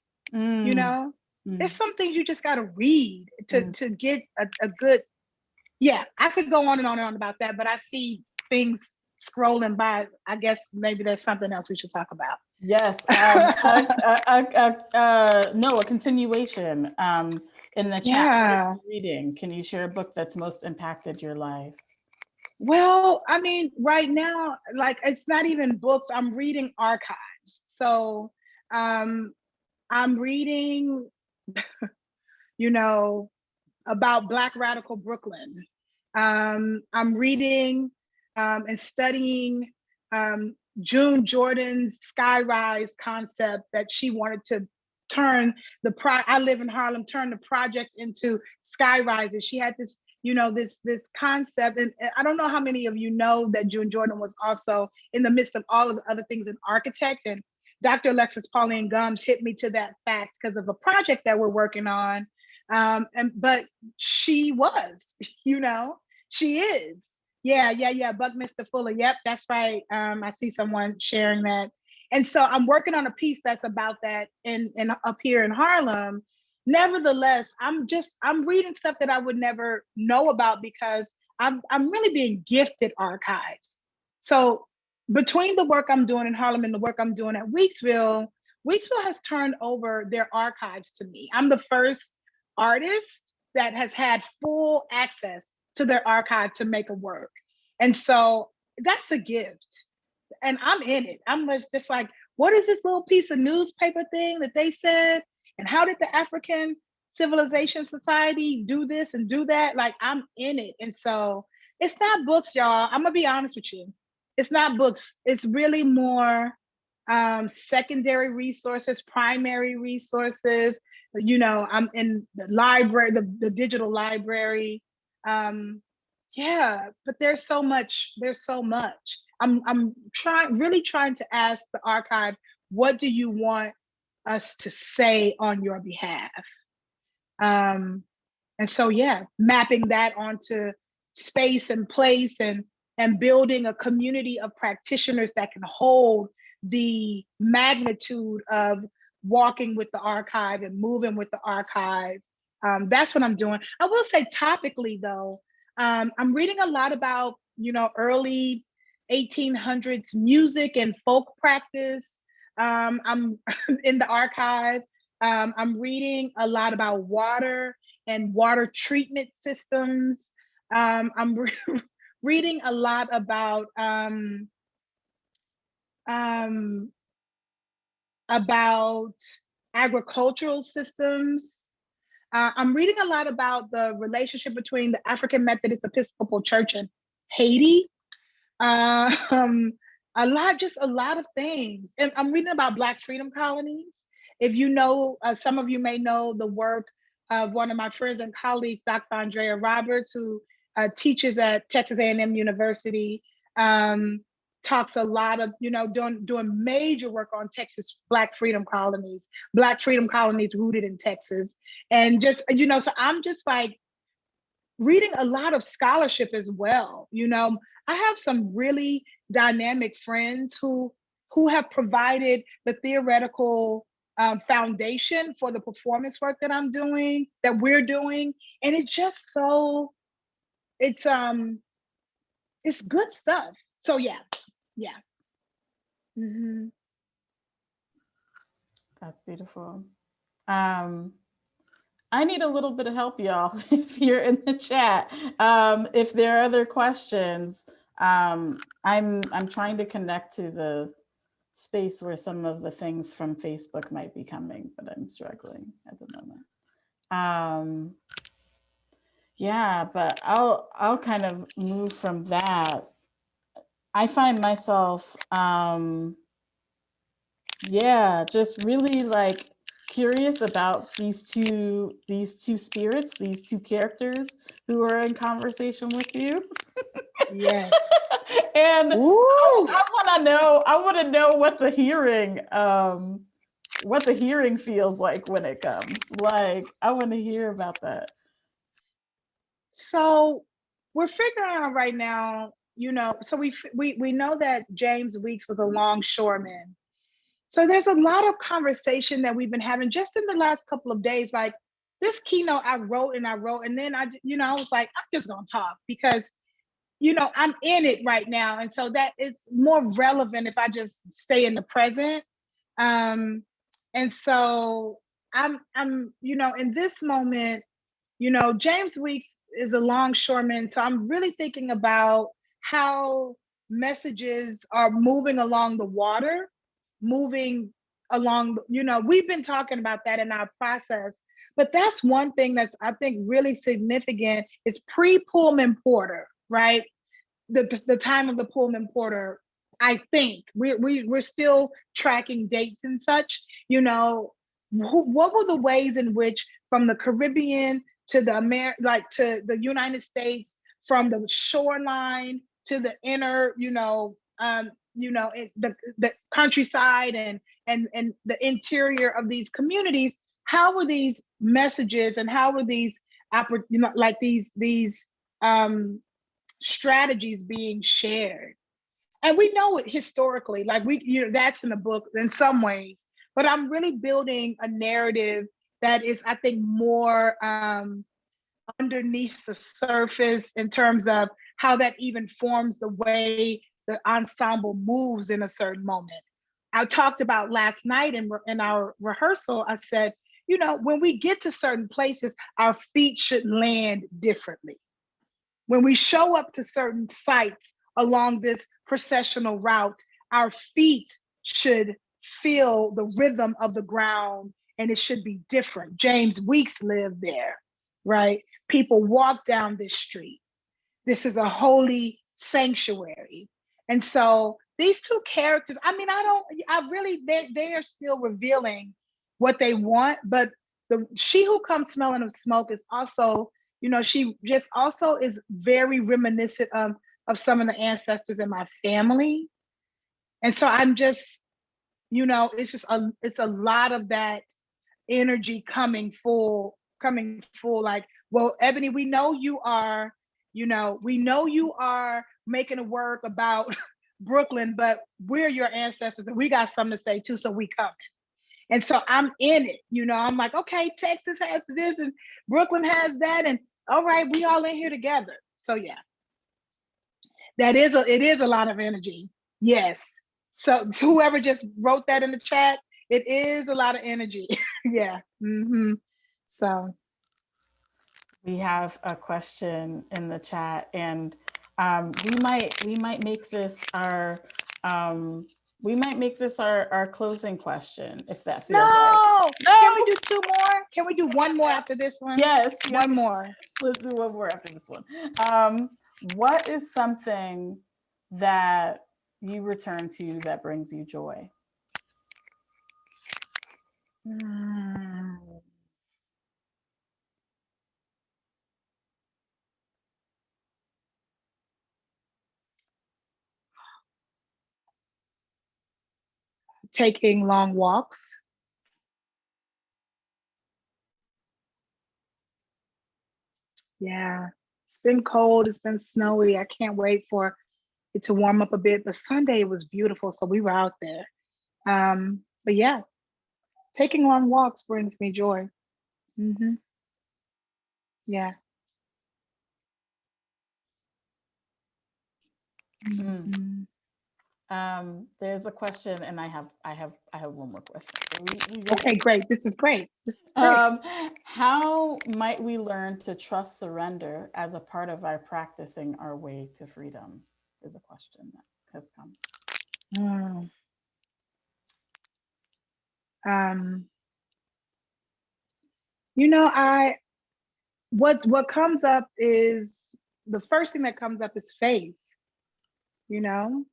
You know, there's some things you just got to read to get a good, yeah, I could go on and on and on about that, but I see things scrolling by. I guess maybe there's something else we should talk about. Yes. No, a continuation in the chat. Yeah. What are you reading? Can you share a book that's most impacted your life? Well, I mean, right now, like, it's not even books. I'm reading archives. So I'm reading, you know, about Black radical Brooklyn. I'm reading and studying June Jordan's skyrise concept that she wanted to turn I live in Harlem, turn the projects into skyrises. She had this, you know, this concept, and I don't know how many of you know that June Jordan was also in the midst of all of the other things an architect, and Dr. Alexis Pauline Gumbs hit me to that fact because of a project that we're working on. But she was, you know, she is. Yeah. Buckminster Fuller. Yep, that's right. I see someone sharing that. And so I'm working on a piece that's about that in up here in Harlem. Nevertheless, I'm reading stuff that I would never know about because I'm really being gifted archives. So between the work I'm doing in Harlem and the work I'm doing at Weeksville has turned over their archives to me. I'm the first artist that has had full access to their archive to make a work. And so that's a gift. And I'm in it. I'm just like, what is this little piece of newspaper thing that they said? And how did the African Civilization Society do this and do that? Like, I'm in it. And so it's not books, y'all. I'm gonna be honest with you. It's not books. It's really more secondary resources, primary resources. You know, I'm in the library, the digital library. Yeah, but there's so much. I'm really trying to ask the archive, what do you want us to say on your behalf? And so, yeah, mapping that onto space and place and building a community of practitioners that can hold the magnitude of walking with the archive and moving with the archive. That's what I'm doing. I will say topically though, I'm reading a lot about, you know, early 1800s music and folk practice. I'm in the archive. I'm reading a lot about water and water treatment systems. I'm reading a lot about agricultural systems. I'm reading a lot about the relationship between the African Methodist Episcopal Church and Haiti. A lot of things. And I'm reading about Black freedom colonies. If you know, some of you may know the work of one of my friends and colleagues, Dr. Andrea Roberts, who teaches at Texas A&M University, talks a lot of, you know, doing major work on Texas Black freedom colonies rooted in Texas. And just, you know, so I'm just like reading a lot of scholarship as well. You know, I have some really dynamic friends who have provided the theoretical foundation for the performance work that we're doing. And it's just so, it's good stuff. So yeah. Mm-hmm. That's beautiful. I need a little bit of help, y'all, if you're in the chat. If there are other questions, I'm trying to connect to the space where some of the things from Facebook might be coming, but I'm struggling at the moment. Yeah, but I'll kind of move from that. I find myself, just really like curious about these two spirits, these two characters who are in conversation with you. Yes. And I want to know what the hearing what the hearing feels like when it comes. Like, I want to hear about that. So we're figuring out right now, so we know that James Weeks was a longshoreman. So there's a lot of conversation that we've been having just in the last couple of days. Like this keynote I wrote, and then I was like, I'm just gonna talk because, I'm in it right now. And so that it's more relevant if I just stay in the present. And so I'm, in this moment, James Weeks is a longshoreman. So I'm really thinking about how messages are moving along the water, moving along, we've been talking about that in our process, but that's one thing that's, I think, really significant is pre-Pullman Porter, right? The time of the Pullman Porter, I think we're still tracking dates and such, what were the ways in which from the Caribbean to the to the United States, from the shoreline to the inner, the countryside and the interior of these communities, how were these messages and how were these these strategies being shared? And we know it historically, that's in the book in some ways, but I'm really building a narrative that is, I think, more underneath the surface in terms of how that even forms the way the ensemble moves in a certain moment. I talked about last night in our rehearsal, I said, when we get to certain places, our feet should land differently. When we show up to certain sites along this processional route, our feet should feel the rhythm of the ground and it should be different. James Weeks lived there, right? People walk down this street. This is a holy sanctuary. And so these two characters, they are still revealing what they want, but she who comes smelling of smoke is also, she just also is very reminiscent of some of the ancestors in my family. And so I'm just, it's a lot of that energy coming full, like, well, Ebony, we know you are making a work about Brooklyn, but we're your ancestors and we got something to say too, so we coming. And so I'm in it, I'm like, okay, Texas has this and Brooklyn has that, and all right, we all in here together. So yeah, it is a lot of energy. Yes. So whoever just wrote that in the chat, it is a lot of energy. Yeah. Mm-hmm. So we have a question in the chat, and we might make this our closing question, if that feels right. No! Can we do two more? Can we do one more after this one? Yes. One more. Let's do one more after this one. What is something that you return to that brings you joy? Taking long walks. Yeah, it's been cold, it's been snowy. I can't wait for it to warm up a bit, but Sunday was beautiful, so we were out there. But yeah, taking long walks brings me joy. Mm-hmm. Yeah. Mm-hmm. There's a question, and I have one more question. So okay, great. This is great. How might we learn to trust surrender as a part of our practicing our way to freedom? Is a question that has come. What comes up is, the first thing that comes up is faith. And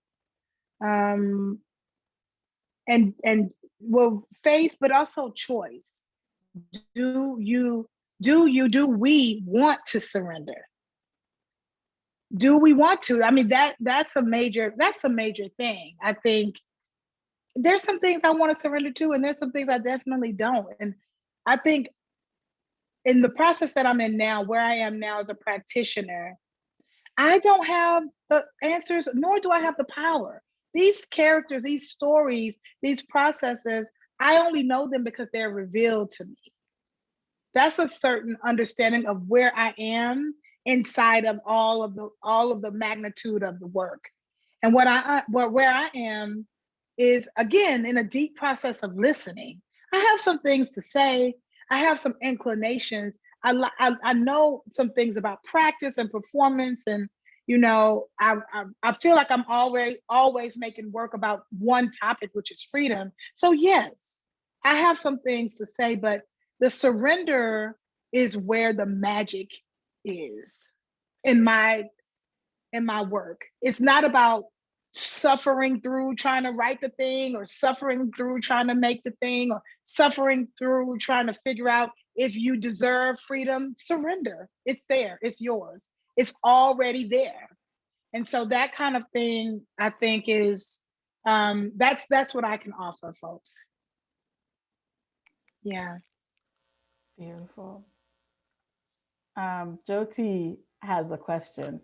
faith, but also choice. Do we want to surrender? Do we want to? I mean, that's a major thing. I think there's some things I want to surrender to, and there's some things I definitely don't. And I think in the process that I'm in now, where I am now as a practitioner, I don't have the answers, nor do I have the power. These characters, these stories, these processes, I only know them because they're revealed to me. That's a certain understanding of where I am inside of all of the magnitude of the work. And where I am is, again, in a deep process of listening. I have some things to say. I have some inclinations. I know some things about practice and performance, and I feel like I'm always making work about one topic, which is freedom. So yes, I have some things to say, but the surrender is where the magic is in my work. It's not about suffering through trying to write the thing, or suffering through trying to make the thing, or suffering through trying to figure out if you deserve freedom. Surrender. It's there. It's yours. It's already there. And so that kind of thing, I think, is that's what I can offer folks. Yeah. Beautiful. Jyoti has a question.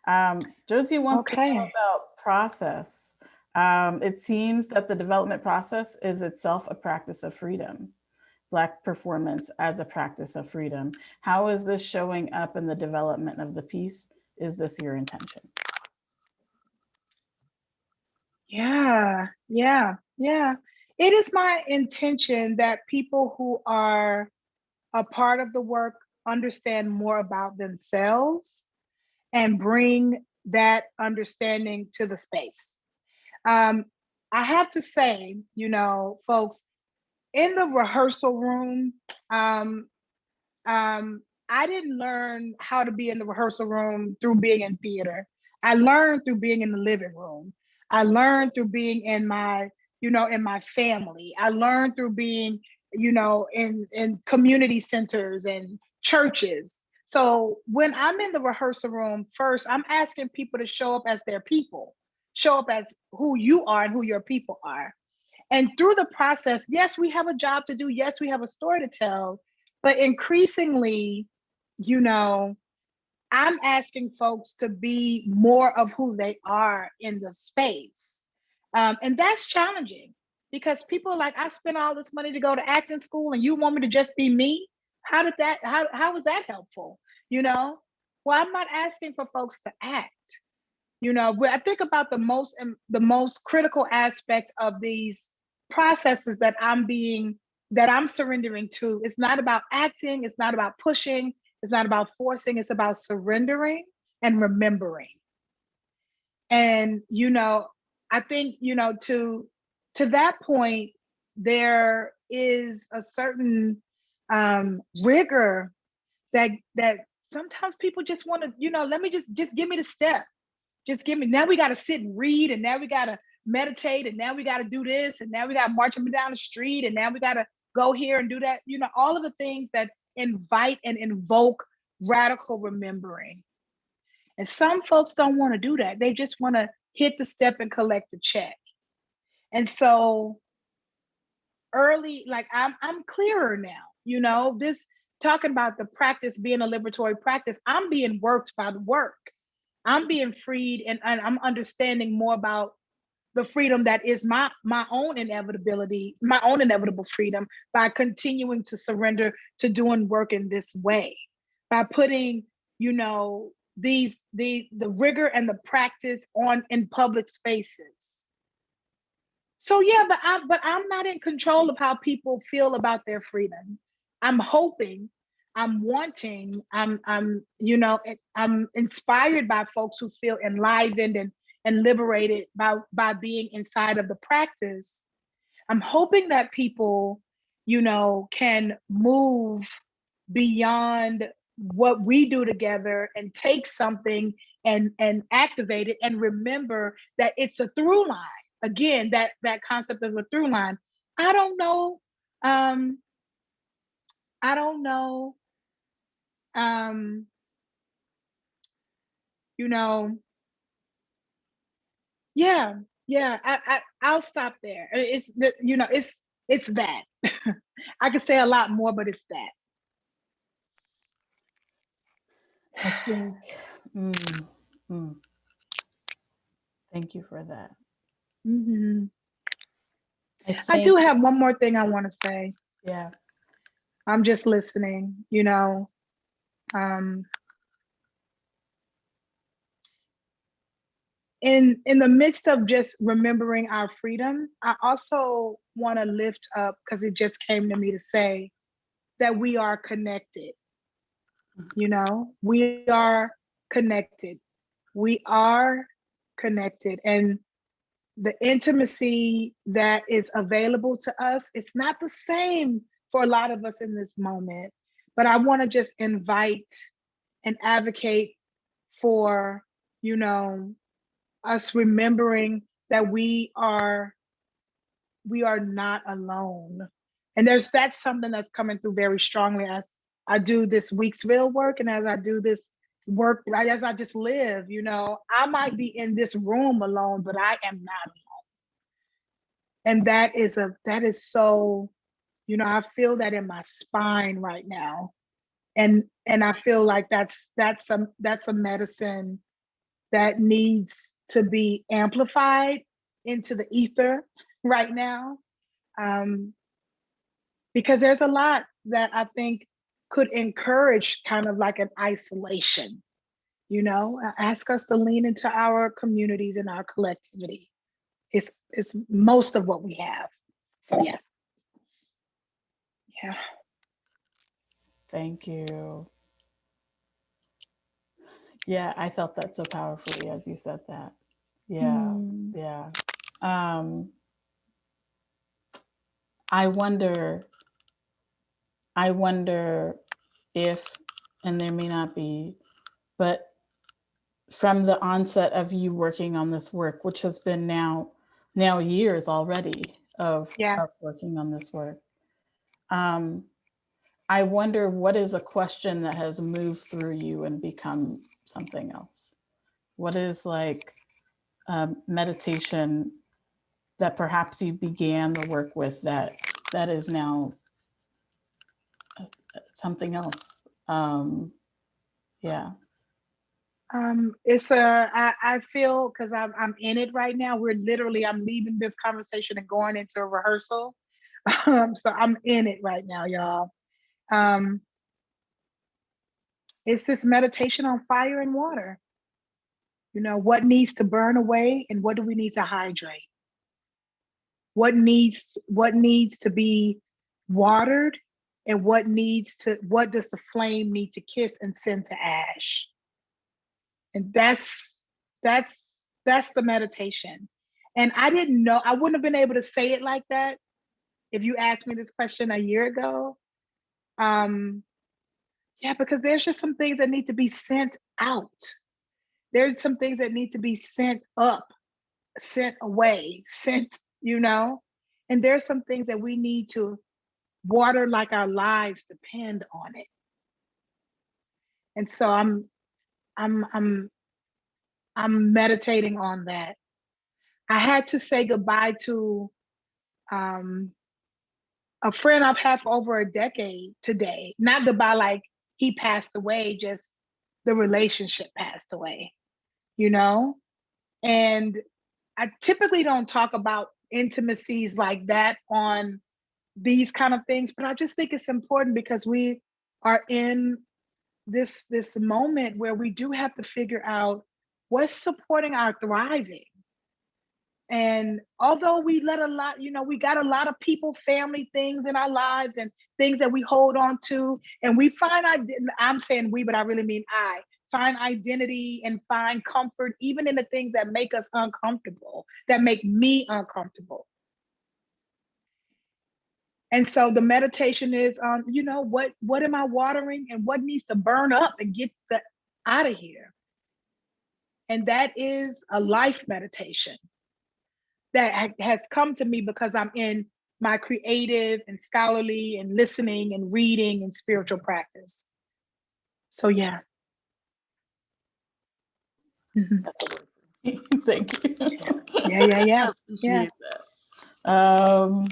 Jyoti wants to know about process. It seems that the development process is itself a practice of freedom. Black performance as a practice of freedom. How is this showing up in the development of the piece? Is this your intention? Yeah. It is my intention that people who are a part of the work understand more about themselves and bring that understanding to the space. I have to say, folks, in the rehearsal room, I didn't learn how to be in the rehearsal room through being in theater. I learned through being in the living room. I learned through being in my family. I learned through being, in community centers and churches. So when I'm in the rehearsal room, first, I'm asking people to show up as their people, show up as who you are and who your people are. And through the process, yes, we have a job to do. Yes, we have a story to tell. But increasingly, I'm asking folks to be more of who they are in the space. And that's challenging, because people are like, I spent all this money to go to acting school and you want me to just be me? How was that helpful? Well, I'm not asking for folks to act. I think about the most critical aspect of these processes that I'm surrendering to. It's not about acting, it's not about pushing, it's not about forcing, it's about surrendering and remembering. And I think to that point, there is a certain rigor that sometimes people just want to, let me just give me the step. Just give me, now we got to sit and read, and now we got to meditate, and now we got to do this, and now we got to march up and down the street, and now we got to go here and do that. All of the things that invite and invoke radical remembering. And some folks don't want to do that. They just want to hit the step and collect the check. And so early, like I'm clearer now, this talking about the practice being a liberatory practice, I'm being worked by the work. I'm being freed, and I'm understanding more about the freedom that is my own inevitability, my own inevitable freedom, by continuing to surrender to doing work in this way, by putting, the rigor and the practice on in public spaces. So yeah, but I'm not in control of how people feel about their freedom. I'm hoping, I'm wanting, I'm inspired by folks who feel enlivened and liberated by being inside of the practice. I'm hoping that people, can move beyond what we do together and take something and activate it and remember that it's a through line. Again, that concept of a through line. I don't know. Yeah, yeah, I'll stop there. It's that, you know, it's that. I could say a lot more, but it's that. I think, thank you for that. Mhm. I I do think, have one more thing I want to say. yeah, I'm just listening, you know. In the midst of just remembering our freedom, I also want to lift up, because it just came to me to say that we are connected. You know, we are connected. We are connected. And the intimacy that is available to us, it's not the same for a lot of us in this moment. But I want to just invite and advocate for, you know, us remembering that we are not alone. And that's something that's coming through very strongly as I do this week's real work, and as I do this work, right, as I just live, you know, I might be in this room alone, but I am not alone. And that is so, you know, I feel that in my spine right now. And I feel like that's a medicine that needs to be amplified into the ether right now. Because there's a lot that I think could encourage kind of like an isolation, you know, ask us to lean into our communities and our collectivity. It's most of what we have. So yeah. Yeah. thank you. Yeah, I felt that so powerfully as you said that. Yeah, yeah. I wonder if, and there may not be, but from the onset of you working on this work, which has been now years already of working on this work, I wonder what is a question that has moved through you and become something else? What is like meditation that perhaps you began the work with that is now something else? Yeah. I feel, because I'm in it right now. I'm leaving this conversation and going into a rehearsal. So I'm in it right now, y'all. It's this meditation on fire and water. You know, what needs to burn away and what do we need to hydrate? What needs to be watered, and what does the flame need to kiss and send to ash? And that's the meditation. And I didn't know, I wouldn't have been able to say it like that if you asked me this question a year ago. Yeah, because there's just some things that need to be sent out. There's some things that need to be sent up, sent away, sent, you know, and there's some things that we need to water like our lives depend on it. And so I'm meditating on that. I had to say goodbye to a friend I've had for over a decade today. Not goodbye like he passed away, just the relationship passed away, you know? And I typically don't talk about intimacies like that on these kind of things, but I just think it's important because we are in this moment where we do have to figure out what's supporting our thriving. And although we let a lot, you know, we got a lot of people, family things in our lives and things that we hold on to, and we find, I'm saying we, but I really mean I, find identity and find comfort even in the things that make us uncomfortable, that make me uncomfortable. And so the meditation is, you know, what am I watering and what needs to burn up and get out of here? And that is a life meditation that has come to me because I'm in my creative and scholarly and listening and reading and spiritual practice. So yeah. That's a word. Thank you. Yeah. Appreciate that.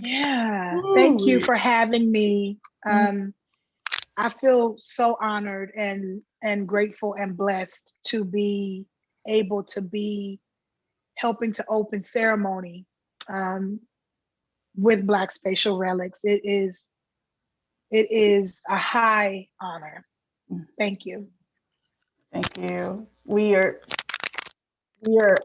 Yeah. Thank you Ooh. for having me. I feel so honored and grateful and blessed to be able to be helping to open ceremony with Black Spatial Relics. It is a high honor. Thank you. Thank you. We are,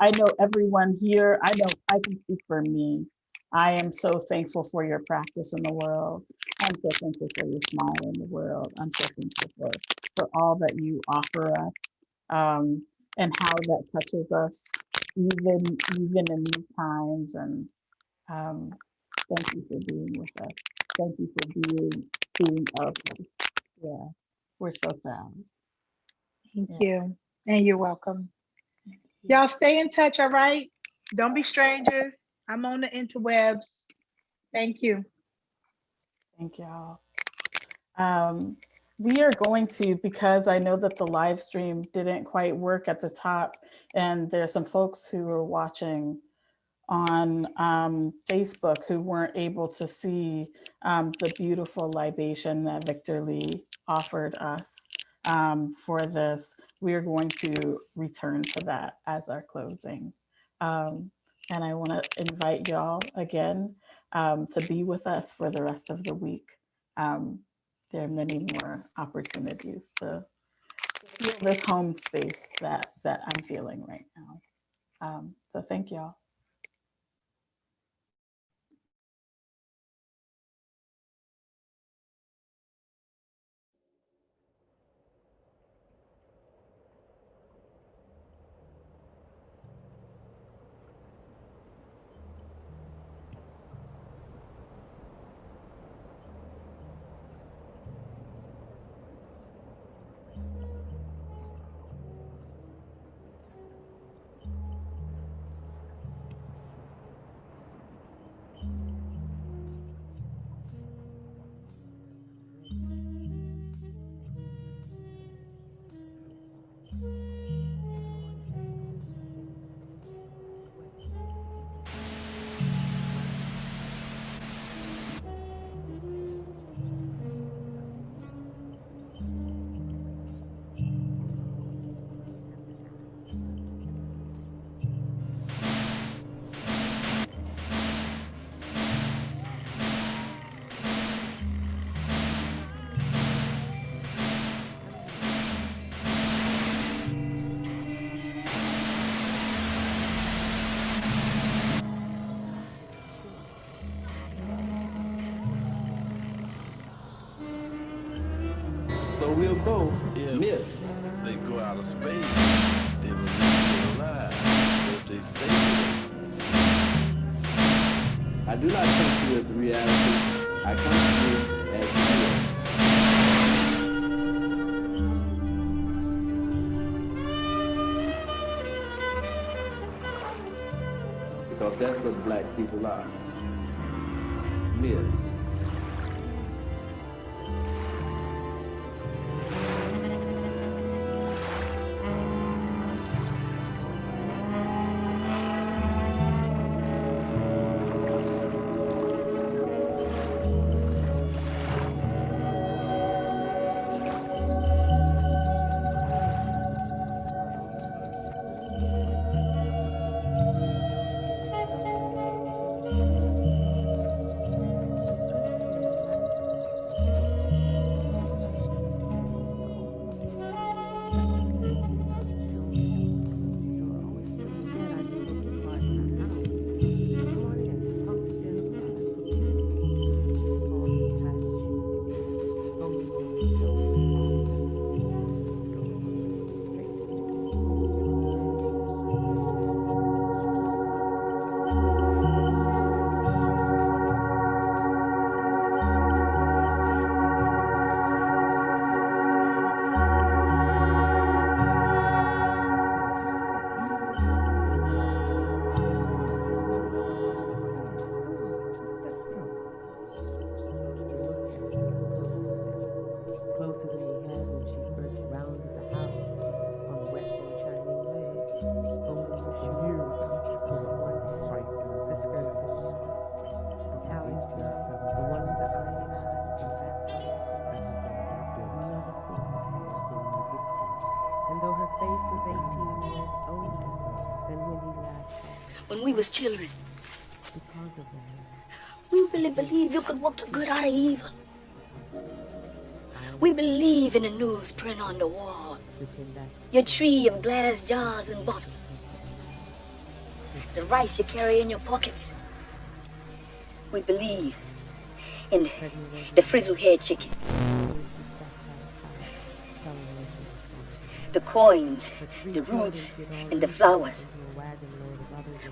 I know everyone here, I know I can speak for me. I am so thankful for your practice in the world. I'm so thankful for your smile in the world. I'm so thankful for all that you offer us, and how that touches us, even in these times. And thank you for being with us. Thank you for being of us. Yeah, we're so proud. Thank Yeah. you. And you're welcome. Y'all stay in touch, all right? Don't be strangers. I'm on the interwebs. Thank you. Thank y'all. We are going to, because I know that the live stream didn't quite work at the top, and there's some folks who are watching on Facebook who weren't able to see the beautiful libation that Viktor Lee offered us for this. We are going to return to that as our closing. And I want to invite y'all again to be with us for the rest of the week. There are many more opportunities to feel this home space that I'm feeling right now. So thank y'all. So we'll go myths. They go out of space, they will not be alive. But if they stay here, I do not come to you as reality. I come to you as myth. Because that's what Black people are. Myth. though her face was 18 years older than when he last saw her. When we was children, Because of that, we really believed you could work the good out of evil. We believe in the newsprint on the wall, your tree of glass jars and bottles, the rice you carry in your pockets. We believe in the frizzle-head chicken, the coins, the roots, and the flowers.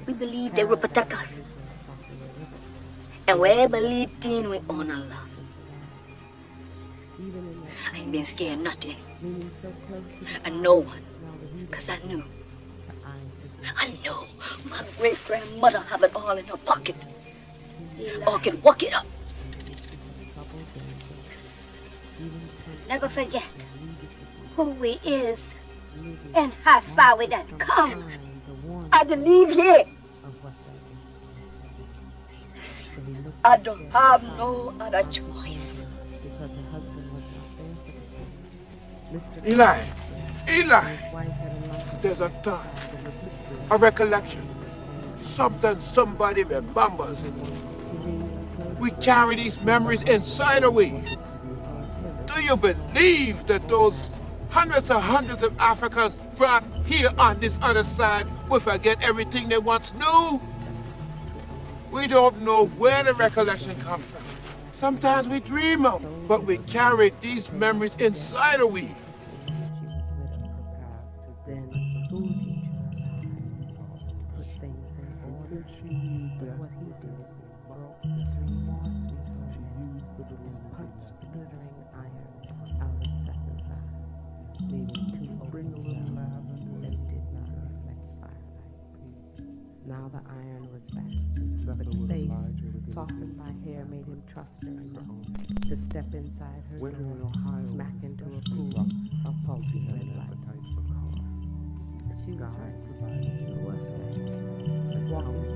We believe they will protect us. And wherever lead in, we honor love. I ain't been scared of nothing. And no one. Because I knew my great-grandmother have it all in her pocket. Or could walk it up. Never forget who we is and how far we done come. I believe here. I don't have no other choice. Eli, there's a thought, a recollection, something somebody remembers. We carry these memories inside of we. Do you believe that those hundreds of Africans brought here on this other side will forget everything they once knew? We don't know where the recollection comes from. Sometimes we dream of, but we carry these memories inside of we. Now the iron was back, but the face, softened by hair, made him trust her enough to step inside her door, smack into a pool of pulsing red light. She was right. Who was that? Walking